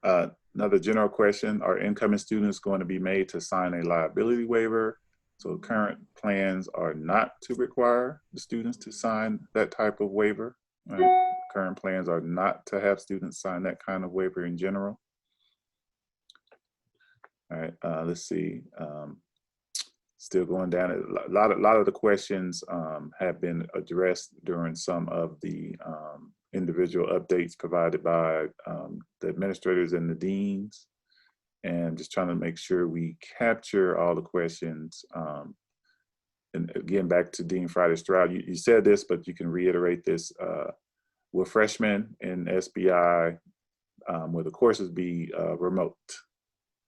Another general question, are incoming students going to be made to sign a liability waiver? So current plans are not to require the students to sign that type of waiver. Right? Current plans are not to have students sign that kind of waiver in general. All right, let's see. Still going down, a lot of the questions have been addressed during some of the individual updates provided by the administrators and the deans, and just trying to make sure we capture all the questions. And again, back to Dean Friday Stroud, you said this, but you can reiterate this. Will freshmen in SBI, will the courses be remote?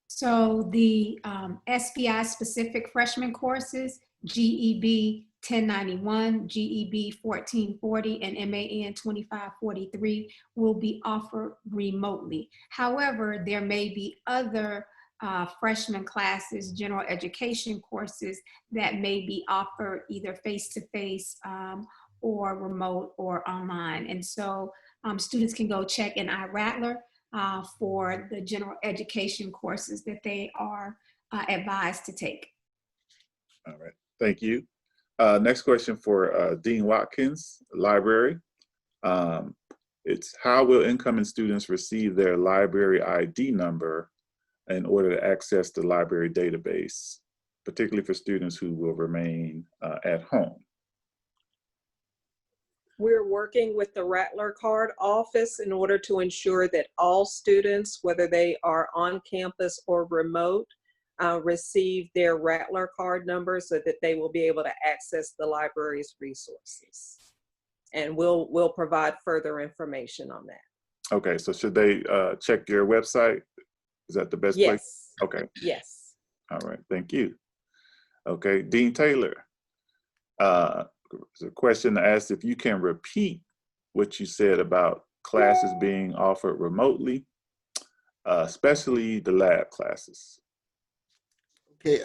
So the SBI specific freshman courses, GEB 1091, GEB 1440, and MAN 2543 will be offered remotely. However, there may be other freshman classes, general education courses that may be offered either face-to-face or remote or online. And so students can go check in iRattler for the general education courses that they are advised to take. All right, thank you. Next question for Dean Watkins, library. It's how will incoming students receive their library ID number in order to access the library database, particularly for students who will remain at home? We're working with the Rattler Card office in order to ensure that all students, whether they are on campus or remote, receive their Rattler Card number so that they will be able to access the library's resources. And we'll provide further information on that. Okay, so should they check your website? Is that the best place? Okay. Yes. All right, thank you. Okay, Dean Taylor. There's a question asked if you can repeat what you said about classes being offered remotely, especially the lab classes. Okay,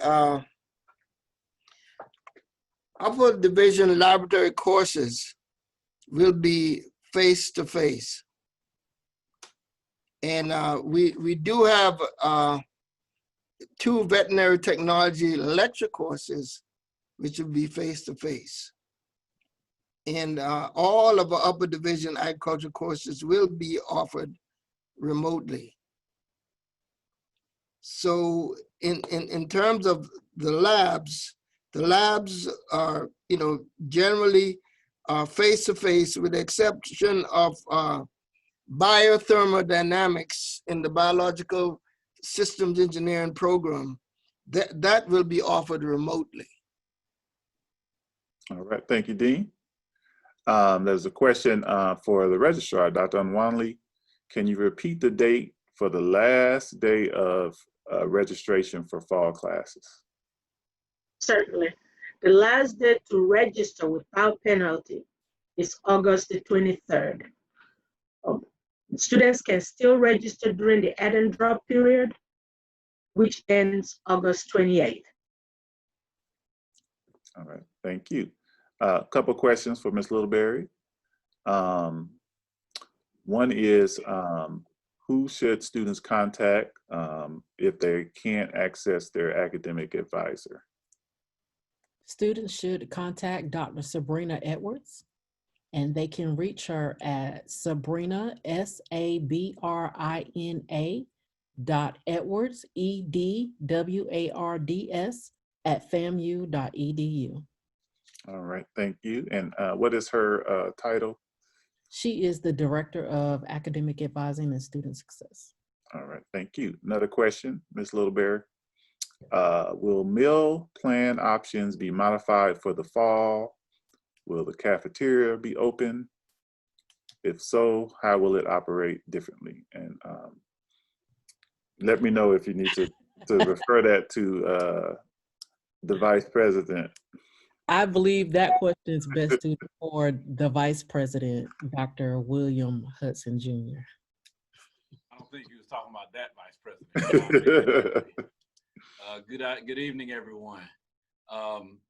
upper division laboratory courses will be face-to-face. And we do have 2 veterinary technology lecture courses, which will be face-to-face. And all of our upper division agriculture courses will be offered remotely. So in terms of the labs are, generally face-to-face with the exception of biothermodynamics in the biological systems engineering program. That will be offered remotely. All right, thank you, Dean. There's a question for the registrar, Dr. Antoine. Can you repeat the date for the last day of registration for fall classes? Certainly. The last day to register without penalty is August the 23rd. Students can still register during the add and drop period, which ends August 28th. All right, thank you. A couple questions for Ms. Littleberry. One is, who should students contact if they can't access their academic advisor? Students should contact Dr. Sabrina Edwards. and they can reach her at Sabrina, SABRINA .Edwards, EDWARDS at FAMU.edu. All right, thank you. And what is her title? She is the Director of Academic Advising and Student Success. All right, thank you. Another question, Ms. Littleberry. Will meal plan options be modified for the fall? Will the cafeteria be open? If so, how will it operate differently? And let me know if you need to refer that to the Vice President. I believe that question is best suited for the Vice President, Dr. William Hudson Jr. I don't think you was talking about that Vice President. Good evening, everyone.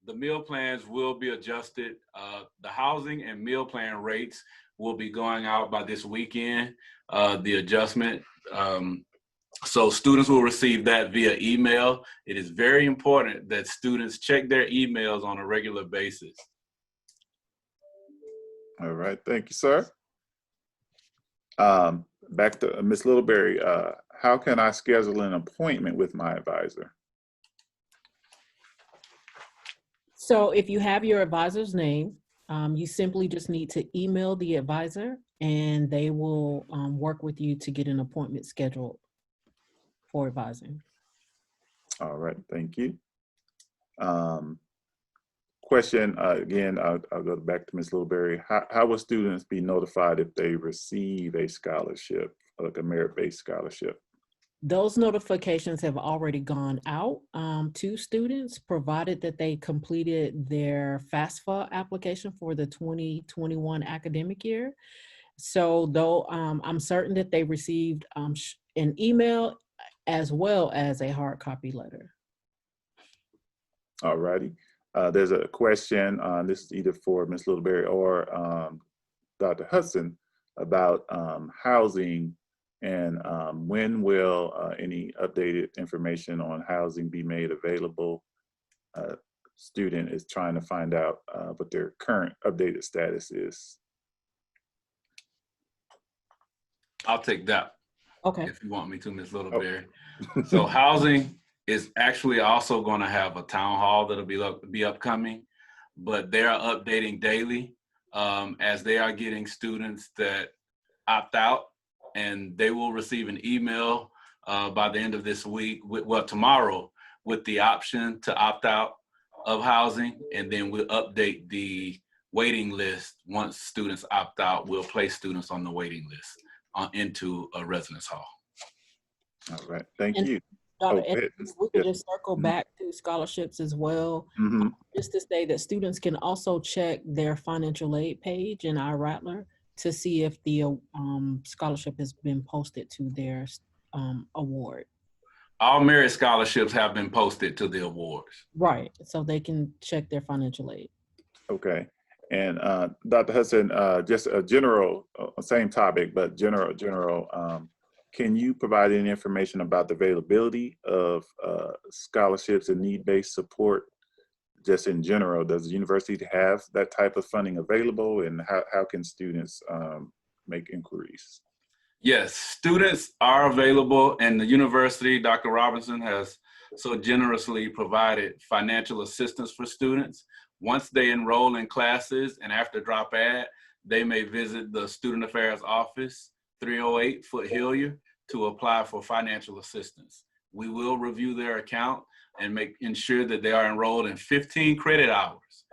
The meal plans will be adjusted. The housing and meal plan rates will be going out by this weekend, the adjustment. So students will receive that via email. It is very important that students check their emails on a regular basis. All right, thank you, sir. Back to Ms. Littleberry. How can I schedule an appointment with my advisor? So if you have your advisor's name, you simply just need to email the advisor and they will work with you to get an appointment scheduled for advising. All right, thank you. Question, again, I'll go back to Ms. Littleberry. How will students be notified if they receive a scholarship, like a merit-based scholarship? Those notifications have already gone out to students, provided that they completed their FAFSA application for the 2021 academic year. So though I'm certain that they received an email as well as a hard copy letter. All righty. There's a question, this is either for Ms. Littleberry or Dr. Hudson, about housing and when will any updated information on housing be made available? Student is trying to find out what their current updated status is. I'll take that. Okay. If you want me to, Ms. Littleberry. So housing is actually also going to have a town hall that'll be upcoming, but they are updating daily as they are getting students that opt out, and they will receive an email by the end of this week, tomorrow, with the option to opt out of housing, and then we'll update the waiting list. Once students opt out, we'll place students on the waiting list into a residence hall. All right, thank you. Dr. Edmonds, we could just circle back to scholarships as well. Just to say that students can also check their financial aid page in iRattler to see if the scholarship has been posted to their award. All merit scholarships have been posted to the awards. Right, so they can check their financial aid. Okay, and Dr. Hudson, just a general, same topic, but general, can you provide any information about the availability of scholarships and need-based support just in general? Does the university have that type of funding available, and how can students make inquiries? Yes, students are available, and the university, Dr. Robinson, has so generously provided financial assistance for students. Once they enroll in classes and after drop ad, they may visit the Student Affairs Office, 308 Foot Hillier, to apply for financial assistance. We will review their account and ensure that they are enrolled in 15 credit hours.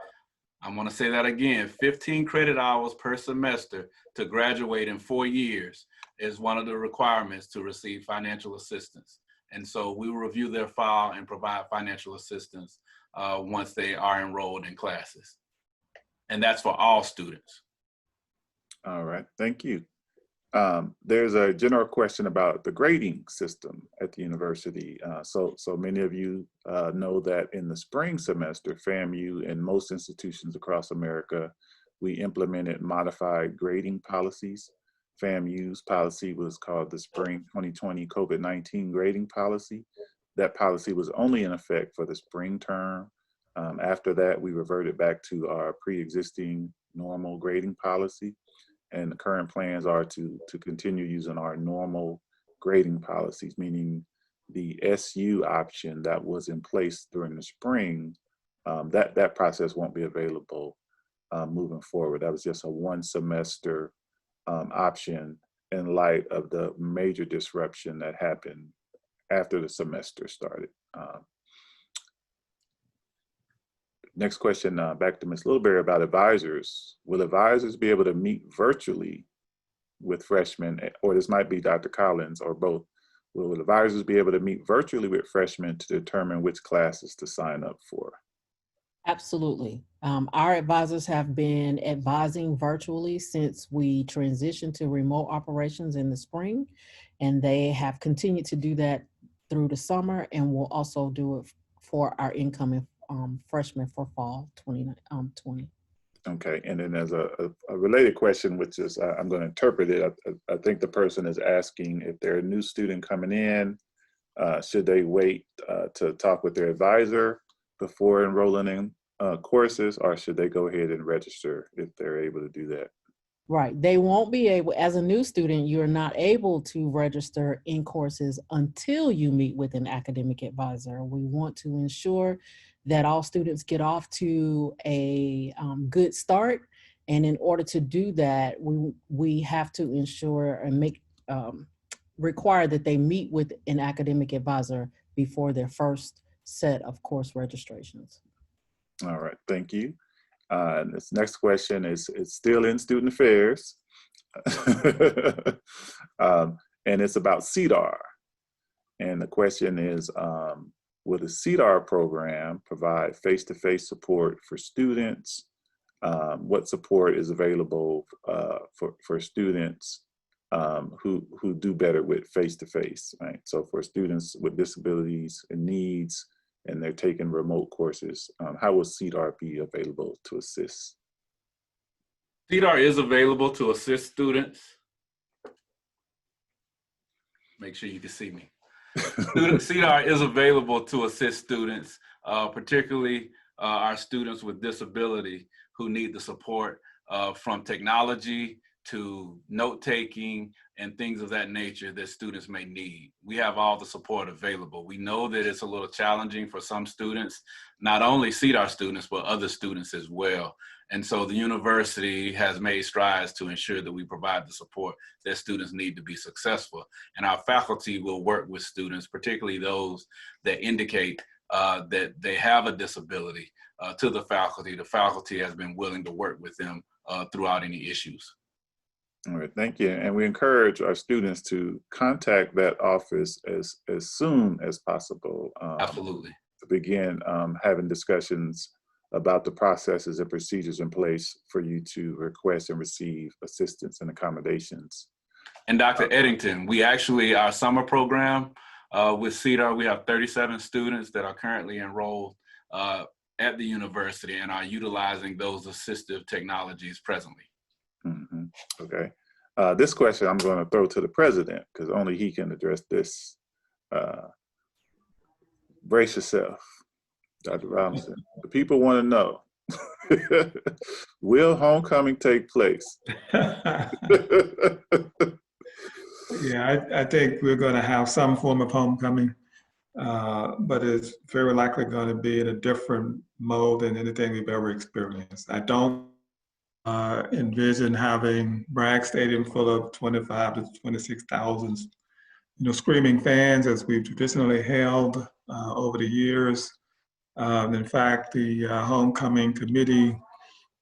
I'm going to say that again, 15 credit hours per semester to graduate in 4 years is one of the requirements to receive financial assistance. And so we will review their file and provide financial assistance once they are enrolled in classes. And that's for all students. All right, thank you. There's a general question about the grading system at the university. So many of you know that in the spring semester, FAMU and most institutions across America, we implemented modified grading policies. FAMU's policy was called the Spring 2020 COVID-19 Grading Policy. That policy was only in effect for the spring term. After that, we reverted back to our pre-existing normal grading policy. And the current plans are to continue using our normal grading policies, meaning the SU option that was in place during the spring, that process won't be available moving forward. That was just a 1 semester option in light of the major disruption that happened after the semester started. Next question, back to Ms. Littleberry about advisors. Will advisors be able to meet virtually with freshmen, or this might be Dr. Collins, or both? Will advisors be able to meet virtually with freshmen to determine which classes to sign up for? Absolutely. Our advisors have been advising virtually since we transitioned to remote operations in the spring, and they have continued to do that through the summer, and will also do it for our incoming freshmen for fall 2020. Okay, and then there's a related question, which is, I'm going to interpret it. I think the person is asking if they're a new student coming in, should they wait to talk with their advisor before enrolling in courses, or should they go ahead and register if they're able to do that? Right, they won't be able, as a new student, you're not able to register in courses until you meet with an academic advisor. We want to ensure that all students get off to a good start. And in order to do that, we have to ensure and require that they meet with an academic advisor before their first set of course registrations. All right, thank you. This next question is still in student affairs. And it's about CDAR. And the question is, will the CDAR program provide face-to-face support for students? What support is available for students who do better with face-to-face, right? So for students with disabilities and needs, and they're taking remote courses, how will CDAR be available to assist? CDAR is available to assist students. Make sure you can see me. CDAR is available to assist students, particularly our students with disability who need the support from technology to note-taking and things of that nature that students may need. We have all the support available. We know that it's a little challenging for some students, not only CDAR students, but other students as well. And so the university has made strides to ensure that we provide the support that students need to be successful. And our faculty will work with students, particularly those that indicate that they have a disability to the faculty. The faculty has been willing to work with them throughout any issues. All right, thank you. And we encourage our students to contact that office as soon as possible. Absolutely. To begin having discussions about the processes and procedures in place for you to request and receive assistance and accommodations. And Dr. Edington, we actually, our summer program with CDAR, we have 37 students that are currently enrolled at the university and are utilizing those assistive technologies presently. Mm-hmm. Okay. This question I'm going to throw to the president because only he can address this. Brace yourself, Dr. Robinson. The people want to know, will homecoming take place? Yeah, I think we're going to have some form of homecoming, but it's very likely going to be in a different mode than anything we've ever experienced. I don't envision having Bragg Stadium full of 25 to 26,000, screaming fans as we've traditionally held over the years. In fact, the homecoming committee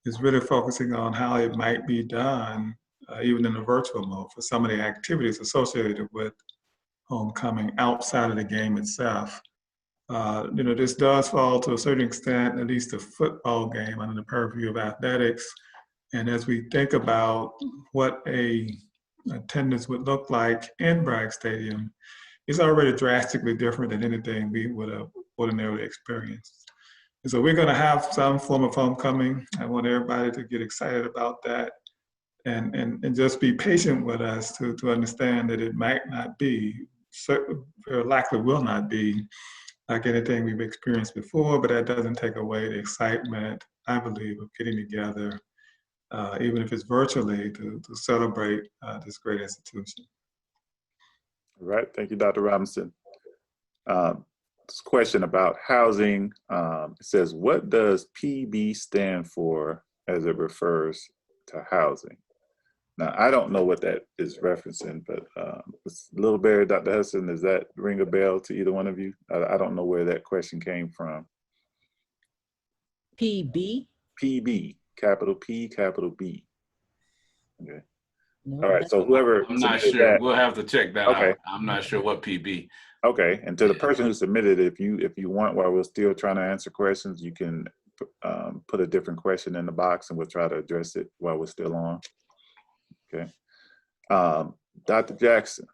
is really focusing on how it might be done, even in a virtual mode, for some of the activities associated with homecoming outside of the game itself. This does fall to a certain extent, at least a football game, under the purview of athletics. And as we think about what attendance would look like in Bragg Stadium, it's already drastically different than anything we would have ordinarily experienced. And so we're going to have some form of homecoming. I want everybody to get excited about that and just be patient with us to understand that it might not be, very likely will not be like anything we've experienced before, but that doesn't take away the excitement, I believe, of getting together even if it's virtually, to celebrate this great institution. All right, thank you, Dr. Robinson. This question about housing, it says, what does PB stand for as it refers to housing? Now, I don't know what that is referencing, but Little Bear, Dr. Hudson, does that ring a bell to either one of you? I don't know where that question came from. PB? PB, capital P, capital B. Okay. No, All right, so whoever I'm not submitted sure. that, We'll have to check that okay. out. I'm not sure what PB. Okay, and to the person who submitted it, if you want, while we're still trying to answer questions, you can put a different question in the box and we'll try to address it while we're still on. Okay. Dr. Jackson,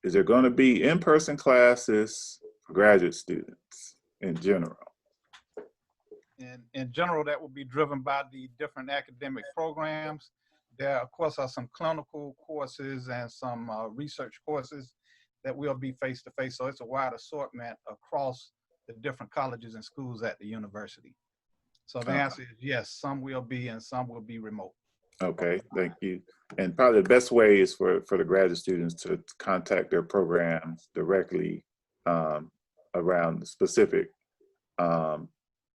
is there going to be in-person classes for graduate students in general? In general, that will be driven by the different academic programs. There, of course, are some clinical courses and some research courses that will be face-to-face. So it's a wide assortment across the different colleges and schools at the university. So the answer is yes, some will be and some will be remote. Okay, thank you. And probably the best way is for the graduate students to contact their programs directly around the specific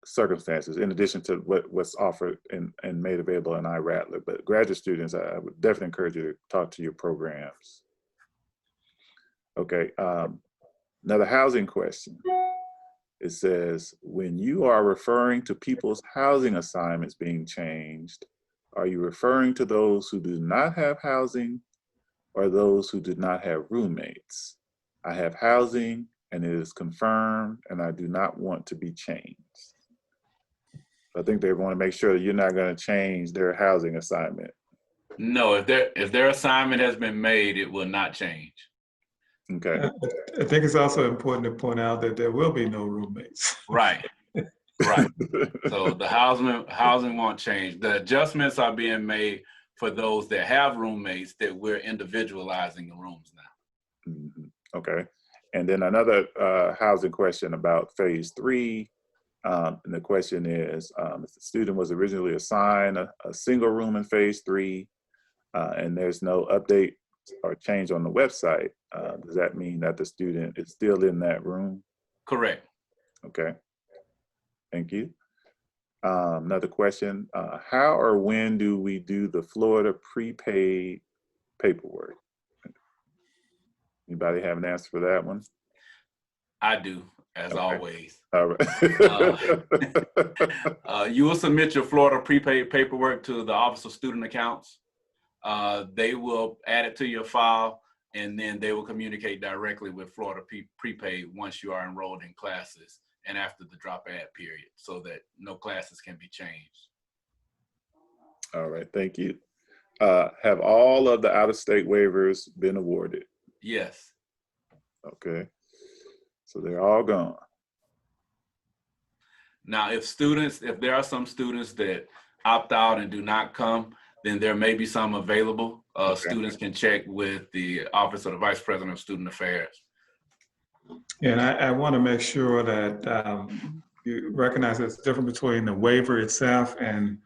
circumstances, in addition to what's offered and made available in iRattler. But graduate students, I would definitely encourage you to talk to your programs. Okay, another housing question. It says, when you are referring to people's housing assignments being changed, are you referring to those who do not have housing or those who do not have roommates? I have housing and it is confirmed and I do not want to be changed. I think they want to make sure that you're not going to change their housing assignment. No, if their assignment has been made, it will not change. Okay. I think it's also important to point out that there will be no roommates. Right. Right. So the housing won't change. The adjustments are being made for those that have roommates that we're individualizing the rooms now. Mm-hmm. Okay. And then another housing question about phase 3. And the question is, if the student was originally assigned a single room in phase 3 and there's no update or change on the website, does that mean that the student is still in that room? Correct. Okay. Thank you. Another question, how or when do we do the Florida prepaid paperwork? Anybody have an answer for that one? I do, as okay. always. All right. You will submit your Florida prepaid paperwork to the Office of Student Accounts. They will add it to your file, and then they will communicate directly with Florida prepaid once you are enrolled in classes and after the drop add period, so that no classes can be changed. All right, thank you. Have all of the out-of-state waivers been awarded? Yes. Okay, so they're all gone. Now, if there are some students that opt out and do not come, then there may be some available. Okay. Students can check with the Office of the Vice President of Student Affairs. And I want to make sure that you recognize there's a difference between the waiver itself and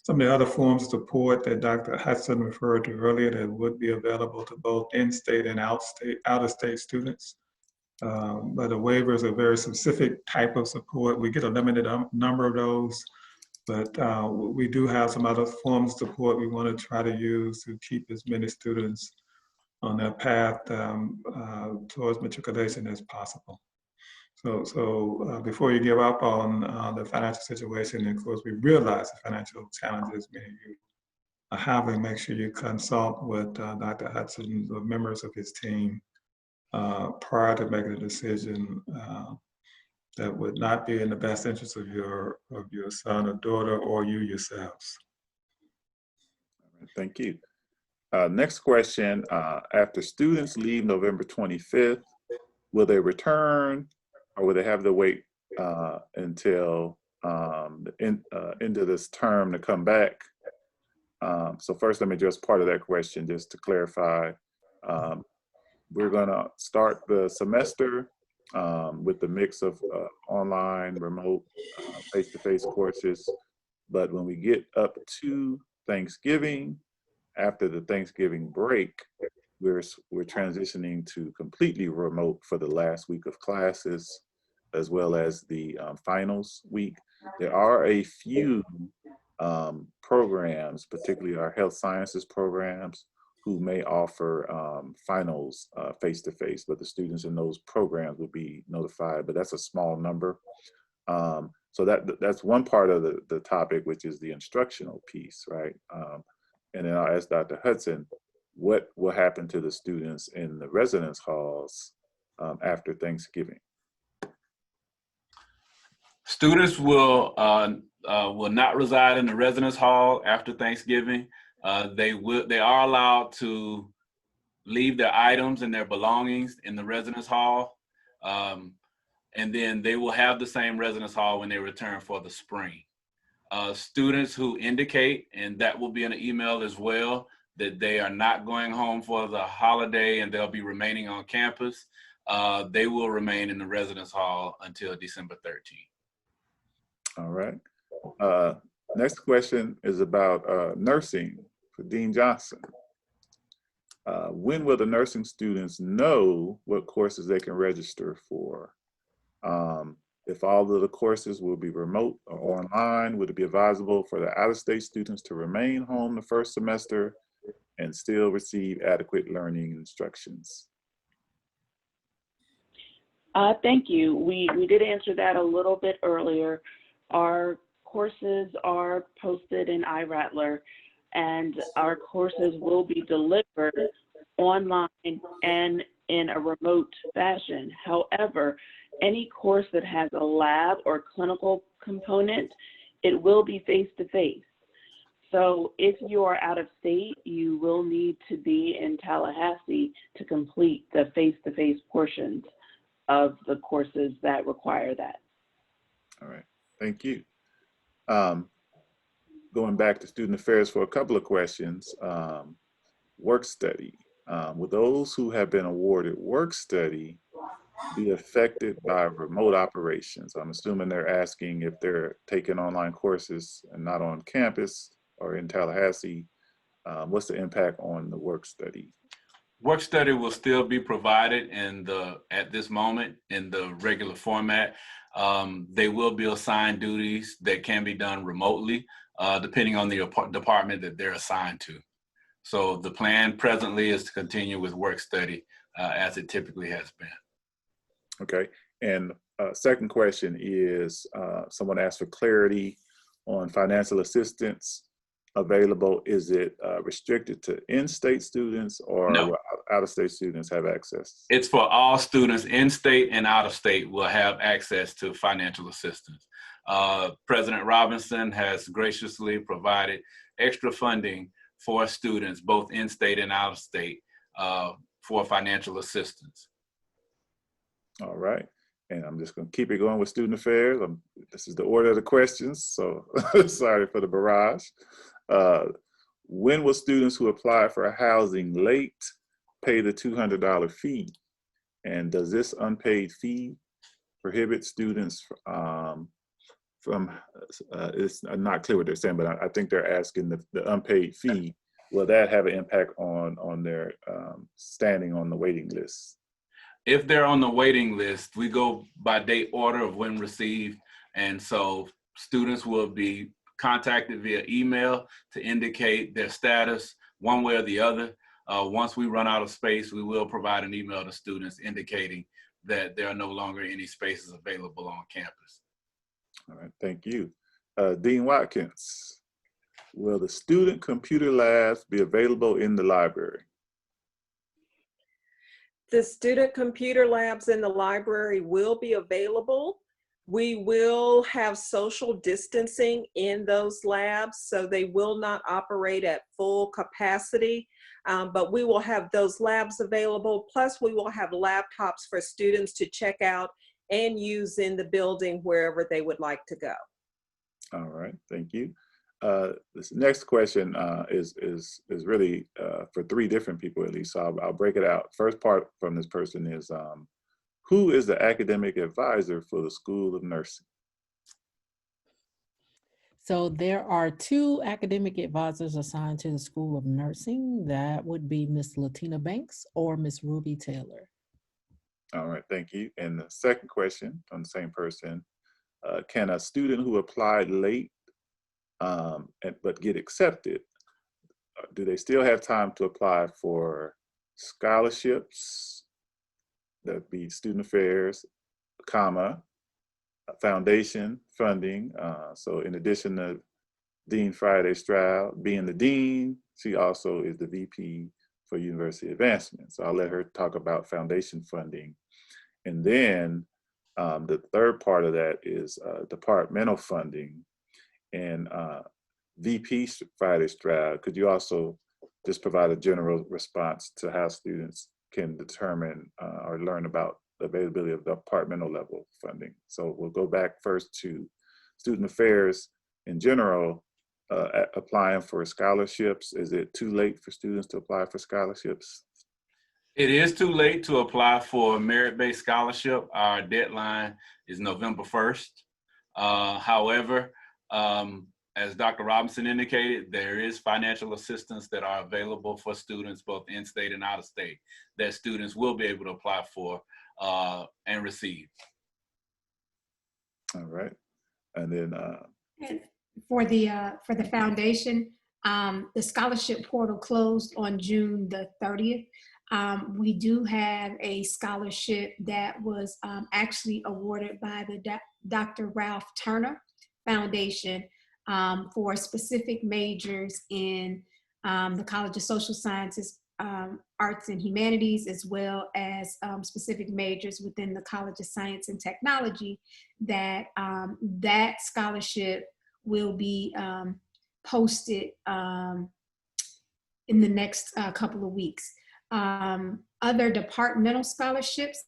some of the other forms of support that Dr. Hudson referred to earlier that would be available to both in-state and out-of-state students. But a waiver is a very specific type of support. We get a limited number of those, but we do have some other forms of support we want to try to use to keep as many students on that path towards matriculation as possible. So before you give up on the financial situation, and of course we realize the financial challenges many of you are having, make sure you consult with Dr. Hudson or members of his team prior to making a decision that would not be in the best interest of your son or daughter or you yourselves. Thank you. Next question, after students leave November 25th, will they return or will they have to wait until the end of this term to come back? So first, let me address part of that question just to clarify. We're gonna start the semester with the mix of online, remote, face-to-face courses. But when we get up to Thanksgiving, after the Thanksgiving break, we're transitioning to completely remote for the last week of classes, as well as the finals week. There are a few programs, particularly our health sciences programs, who may offer finals face-to-face, but the students in those programs will be notified, but that's a small number. So that's one part of the topic, which is the instructional piece, right? And then I'll ask Dr. Hudson, what will happen to the students in the residence halls after Thanksgiving? Students will not reside in the residence hall after Thanksgiving. They are allowed to leave their items and their belongings in the residence hall. And then they will have the same residence hall when they return for the spring. Students who indicate, and that will be in an email as well, that they are not going home for the holiday and they'll be remaining on campus, they will remain in the residence hall until December 13th. All right. Next question is about nursing for Dean Johnson. When will the nursing students know what courses they can register for? If all of the courses will be remote or online, would it be advisable for the out-of-state students to remain home the first semester and still receive adequate learning instructions? Thank you. We did answer that a little bit earlier. Our courses are posted in iRattler, and our courses will be delivered online and in a remote fashion. However, any course that has a lab or clinical component, it will be face-to-face. So if you are out of state, you will need to be in Tallahassee to complete the face-to-face portions of the courses that require that. All right, thank you. Going back to student affairs for a couple of questions. Work study. Will those who have been awarded work study be affected by remote operations? I'm assuming they're asking if they're taking online courses and not on campus or in Tallahassee, what's the impact on the work study? Work study will still be provided at this moment in the regular format. They will be assigned duties that can be done remotely, depending on the department that they're assigned to. So the plan presently is to continue with work study as it typically has been. Okay, and second question is, someone asked for clarity on financial assistance available. Is it restricted to in-state students, or No. will out-of-state students have access? It's for all students in-state and out-of-state will have access to financial assistance. President Robinson has graciously provided extra funding for students, both in-state and out-of-state, for financial assistance. All right, and I'm just going to keep it going with student affairs. This is the order of the questions, so sorry for the barrage. When will students who apply for housing late pay the $200 fee? And does this unpaid fee prohibit students from, it's not clear what they're saying, but I think they're asking the unpaid fee, will that have an impact on their standing on the waiting list? If they're on the waiting list, we go by date order of when received. And so students will be contacted via email to indicate their status one way or the other. Once we run out of space, we will provide an email to students indicating that there are no longer any spaces available on campus. All right, thank you. Dean Watkins, will the student computer labs be available in the library? The student computer labs in the library will be available. We will have social distancing in those labs, so they will not operate at full capacity, but we will have those labs available. Plus, we will have laptops for students to check out and use in the building wherever they would like to go. All right, thank you. This next question is really for three different people at least, so I'll break it out. First part from this person is, who is the academic advisor for the School of Nursing? So there are 2 academic advisors assigned to the School of Nursing. That would be Miss Latina Banks or Miss Ruby Taylor. All right, thank you. And the second question from the same person, can a student who applied late but get accepted, do they still have time to apply for scholarships? That'd be student affairs, comma, foundation funding. So in addition to Dean Friday Stroud being the dean, she also is the VP for university advancement. So I'll let her talk about foundation funding. And then the third part of that is departmental funding. And VP Friday Stroud, could you also just provide a general response to how students can determine or learn about the availability of departmental level funding? So we'll go back first to student affairs in general, applying for scholarships. Is it too late for students to apply for scholarships? It is too late to apply for a merit-based scholarship. Our deadline is November 1st. However, as Dr. Robinson indicated, there is financial assistance that are available for students both in-state and out-of-state that students will be able to apply for and receive. All right, and then And for the foundation, the scholarship portal closed on June the 30th. We do have a scholarship that was actually awarded by the Dr. Ralph Turner Foundation for specific majors in the College of Social Sciences, Arts and Humanities, as well as specific majors within the College of Science and Technology, that that scholarship will be posted in the next couple of weeks. Other departmental scholarships,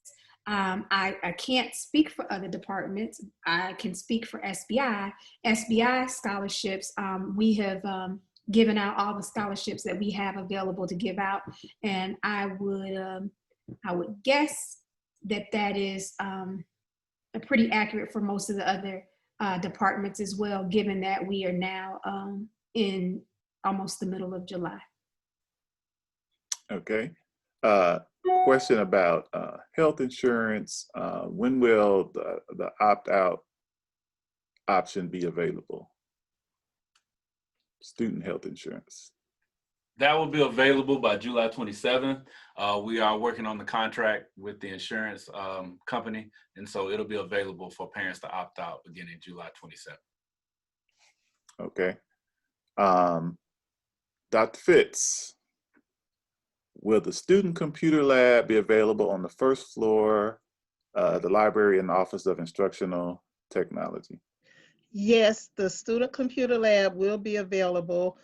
I can't speak for other departments. I can speak for SBI. SBI scholarships, we have given out all the scholarships that we have available to give out, and I would guess that that is pretty accurate for most of the other departments as well, given that we are now in almost the middle of July. okay. Question about health insurance. When will the opt-out option be available? Student health insurance. That will be available by July 27th. We are working on the contract with the insurance company, and so it'll be available for parents to opt out beginning July 27th. Okay. Dr. Fitz, will the student computer lab be available on the first floor, the library and Office of Instructional Technology? Yes, the student computer lab will be available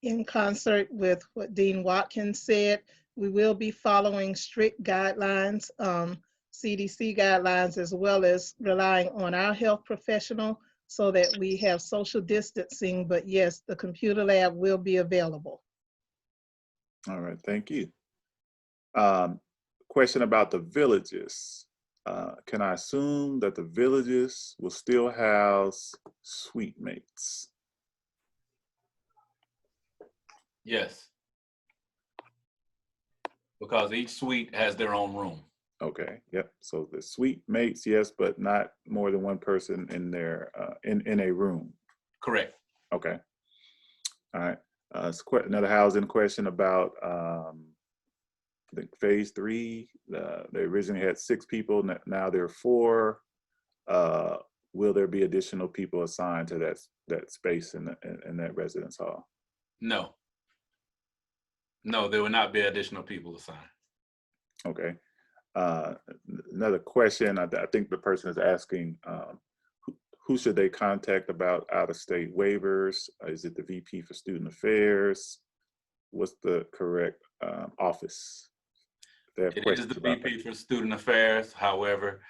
in concert with what Dean Watkins said. We will be following strict guidelines, CDC guidelines, as well as relying on our health professional so that we have social distancing. But yes, the computer lab will be available. All right, thank you. Question about the villages. Can I assume that the villages will still house suite mates? Yes. Because each suite has their own room. Okay, yep. So the suite mates, yes, but not more than one person in their in a room. Correct. Okay. All right. Another housing question about I think phase 3. They originally had 6 people. Now there are 4. Will there be additional people assigned to that space in that residence hall? No. No, there will not be additional people assigned. Okay. Another question. I think the person is asking, who should they contact about out-of-state waivers? Is it the VP for Student Affairs? What's the correct office? It is the VP for Student Affairs. However,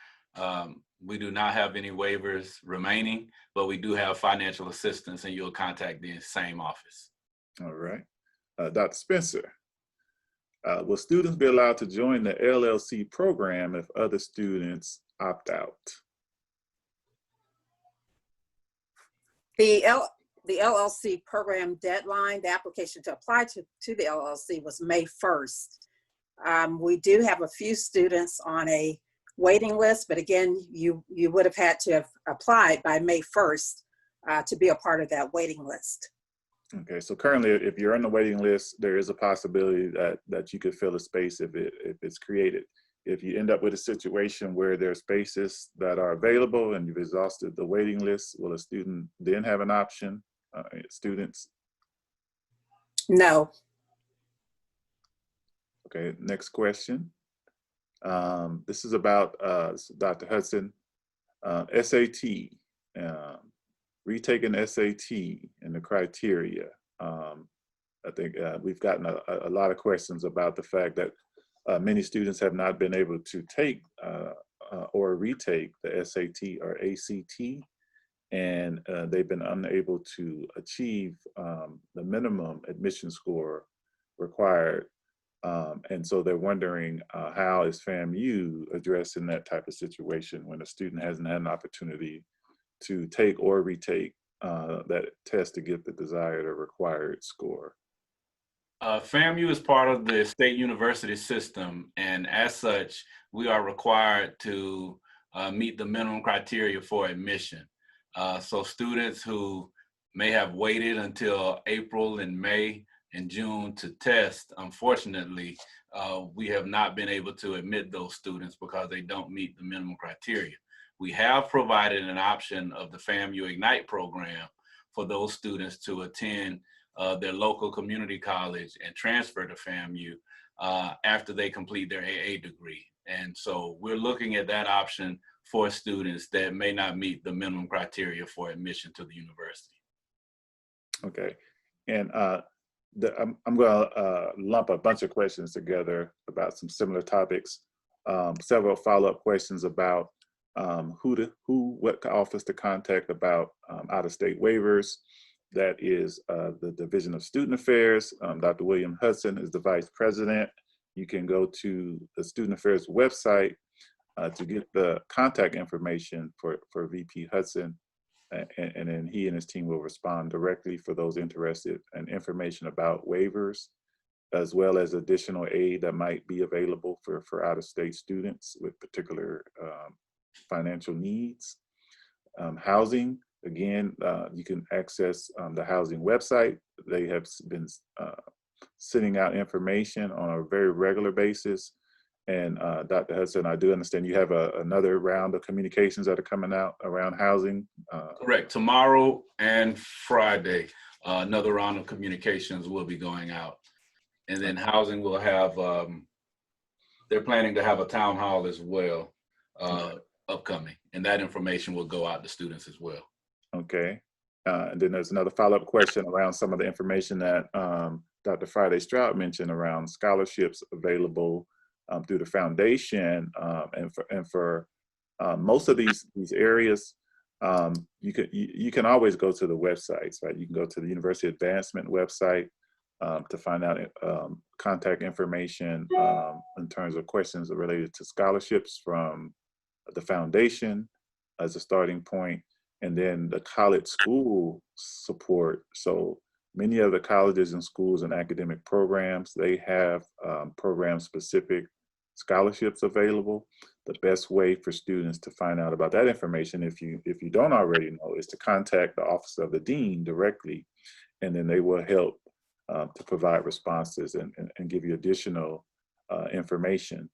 we do not have any waivers remaining, but we do have financial assistance, and you'll contact the same office. All right. Dr. Spencer, will students be allowed to join the LLC program if other students opt out? The LLC program deadline, the application to apply to the LLC was May 1st. We do have a few students on a waiting list, but again, you would have had to have applied by May 1st to be a part of that waiting list. Okay, so currently, if you're on the waiting list, there is a possibility that you could fill a space if it's created. If you end up with a situation where there are spaces that are available and you've exhausted the waiting list, will a student then have an option? Students? No. Okay, next question. This is about Dr. Hudson. SAT, retaking SAT and the criteria. I think we've gotten a lot of questions about the fact that many students have not been able to take or retake the SAT or ACT, and they've been unable to achieve the minimum admission score required. And so they're wondering how is FAMU addressing that type of situation when a student hasn't had an opportunity to take or retake that test to get the desired or required score. FAMU is part of the state university system, and as such, we are required to meet the minimum criteria for admission. So students who may have waited until April and May and June to test, unfortunately, we have not been able to admit those students because they don't meet the minimum criteria. We have provided an option of the FAMU Ignite program for those students to attend their local community college and transfer to FAMU after they complete their AA degree. And so we're looking at that option for students that may not meet the minimum criteria for admission to the university. Okay, and I'm going to lump a bunch of questions together about some similar topics. Several follow-up questions about what office to contact about out-of-state waivers. That is the Division of Student Affairs. Dr. William Hudson is the Vice President. You can go to the Student Affairs website to get the contact information for VP Hudson, and then he and his team will respond directly for those interested in information about waivers, as well as additional aid that might be available for out-of-state students with particular financial needs. Housing, again, you can access the housing website. They have been sending out information on a very regular basis. And Dr. Hudson, I do understand you have another round of communications that are coming out around housing. Correct. Tomorrow and Friday, another round of communications will be going out. And then housing will have, they're planning to have a town hall as well upcoming. And that information will go out to students as well. Okay. And then there's another follow-up question around some of the information that Dr. Friday Stroud mentioned around scholarships available through the foundation, and for most of these areas, you can always go to the websites, right? You can go to the University Advancement website to find out contact information in terms of questions related to scholarships from the foundation as a starting point, and then the college school support. So many of the colleges and schools and academic programs, they have program-specific scholarships available. The best way for students to find out about that information, if you don't already know, is to contact the Office of the Dean directly, and then they will help to provide responses and give you additional information.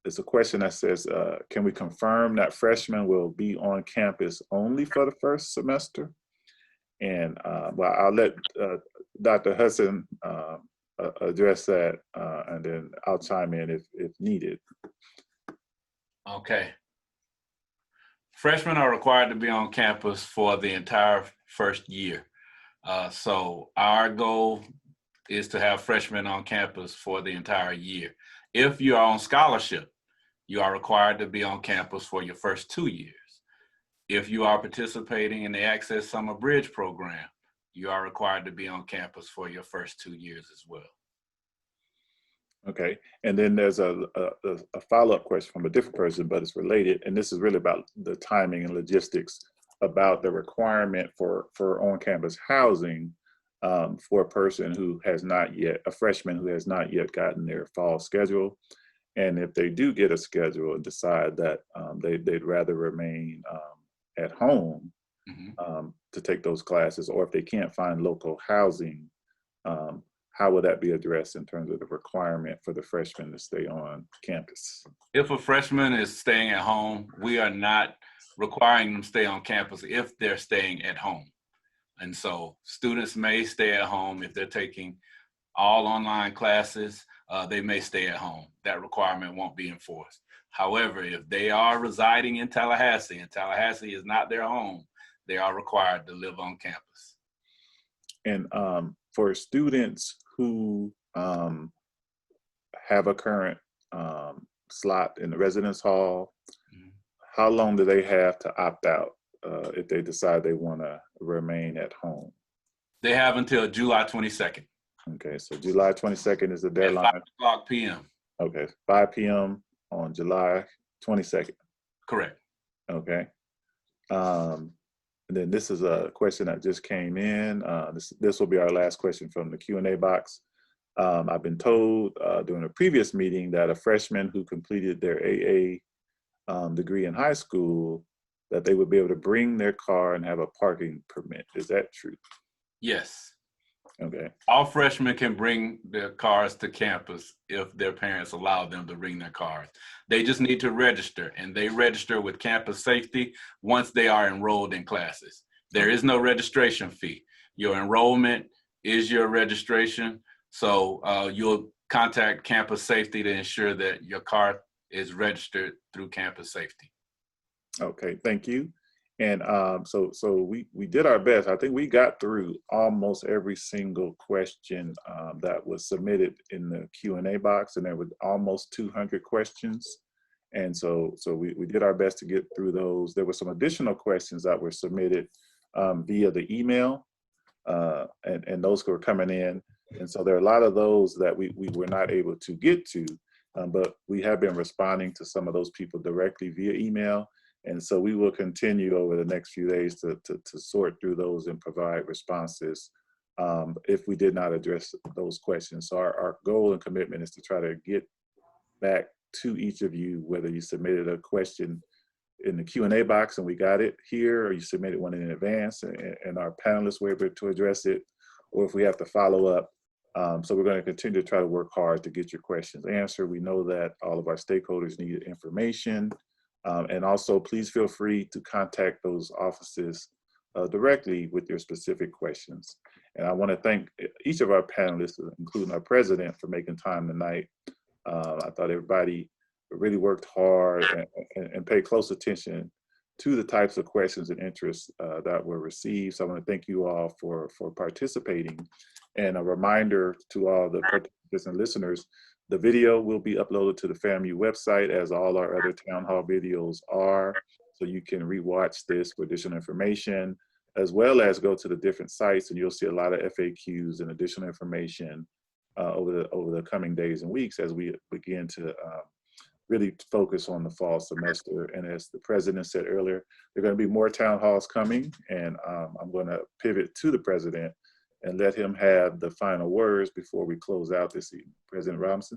There's a question that says, can we confirm that freshmen will be on campus only for the first semester? And well, I'll let Dr. Hudson address that, and then I'll chime in if needed. Okay. Freshmen are required to be on campus for the entire first year. So our goal is to have freshmen on campus for the entire year. If you are on scholarship, you are required to be on campus for your first 2 years. If you are participating in the Access Summer Bridge program, you are required to be on campus for your first 2 years as well. Okay, and then there's a follow-up question from a different person, but it's related, and this is really about the timing and logistics about the requirement for on-campus housing for a person who has not yet, a freshman who has not yet gotten their fall schedule. And if they do get a schedule and decide that they'd rather remain at home to take those classes, or if they can't find local housing, how would that be addressed in terms of the requirement for the freshmen to stay on campus? If a freshman is staying at home, we are not requiring them to stay on campus if they're staying at home. And so students may stay at home if they're taking all online classes, they may stay at home. That requirement won't be enforced. However, if they are residing in Tallahassee and Tallahassee is not their home, they are required to live on campus. And for students who have a current slot in the residence hall, how long do they have to opt out if they decide they want to remain at home? They have until July 22nd. Okay, so July 22nd is the deadline. At 5 o'clock p.m. Okay, 5 p.m. on July 22nd. Correct. Okay. And then this is a question that just came in. This will be our last question from the Q&A box. I've been told during a previous meeting that a freshman who completed their AA degree in high school, that they would be able to bring their car and have a parking permit. Is that true? Yes. Okay. All freshmen can bring their cars to campus if their parents allow them to bring their cars. They just need to register, and they register with campus safety once they are enrolled in classes. There is no registration fee. Your enrollment is your registration. So you'll contact campus safety to ensure that your car is registered through campus safety. Okay, thank you. And so we did our best. I think we got through almost every single question that was submitted in the Q&A box, and there were almost 200 questions. And so we did our best to get through those. There were some additional questions that were submitted via the email, and those were coming in. And so there are a lot of those that we were not able to get to, but we have been responding to some of those people directly via email. And so we will continue over the next few days to sort through those and provide responses if we did not address those questions. So our goal and commitment is to try to get back to each of you, whether you submitted a question in the Q&A box and we got it here, or you submitted one in advance and our panelists were able to address it, or if we have to follow up. So we're going to continue to try to work hard to get your questions answered. We know that all of our stakeholders need information. And also, please feel free to contact those offices directly with your specific questions. And I want to thank each of our panelists, including our president, for making time tonight. I thought everybody really worked hard and paid close attention to the types of questions and interests that were received. So I want to thank you all for participating. And a reminder to all the participants and listeners, the video will be uploaded to the FAMU website, as all our other town hall videos are. So you can rewatch this for additional information, as well as go to the different sites, and you'll see a lot of FAQs and additional information over the coming days and weeks as we begin to really focus on the fall semester. And as the president said earlier, there are going to be more town halls coming, and I'm going to pivot to the president and let him have the final words before we close out this evening. President Robinson.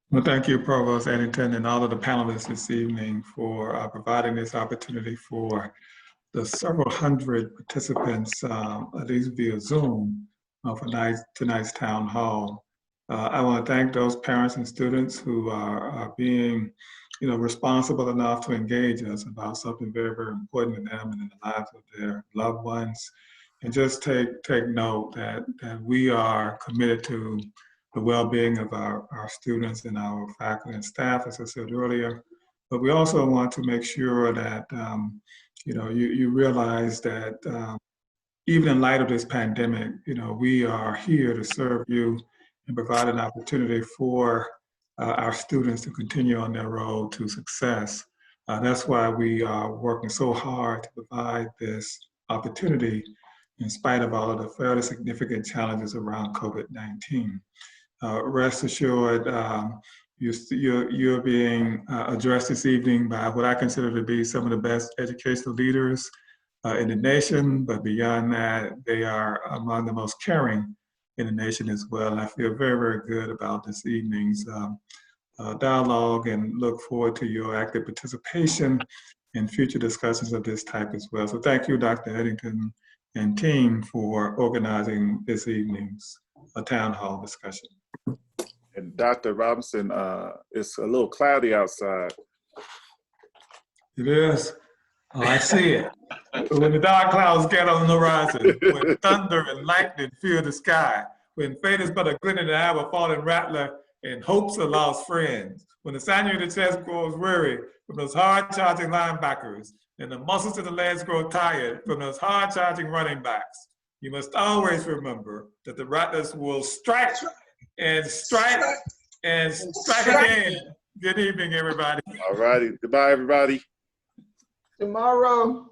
Well, thank you, Provost Edington, and all of the panelists this evening for providing this opportunity for the several hundred participants, at least via Zoom, for tonight's town hall. I want to thank those parents and students who are being, responsible enough to engage us about something very, very important to them and in the lives of their loved ones. And just take note that we are committed to the well-being of our students and our faculty and staff, as I said earlier. But we also want to make sure that you realize that even in light of this pandemic, we are here to serve you and provide an opportunity for our students to continue on their road to success. That's why we are working so hard to provide this opportunity in spite of all of the fairly significant challenges around COVID-19. Rest assured, you're being addressed this evening by what I consider to be some of the best educational leaders in the nation, but beyond that, they are among the most caring in the nation as well. And I feel very, very good about this evening's dialogue and look forward to your active participation in future discussions of this type as well. So thank you, Dr. Edington and team, for organizing this evening's town hall discussion. And Dr. Robinson, it's a little cloudy outside. It is. Oh, I see it. When the dark clouds get on the horizon, when thunder and lightning fill the sky, when fate is but a glint in the eye of a falling rattler, and hopes are lost friends, when the sinew of the chest grows weary from those hard-charging linebackers, and the muscles of the legs grow tired from those hard-charging running backs, you must always remember that the rattlers will strike and strike and strike again. Good evening, everybody. All righty. Goodbye, everybody. Tomorrow.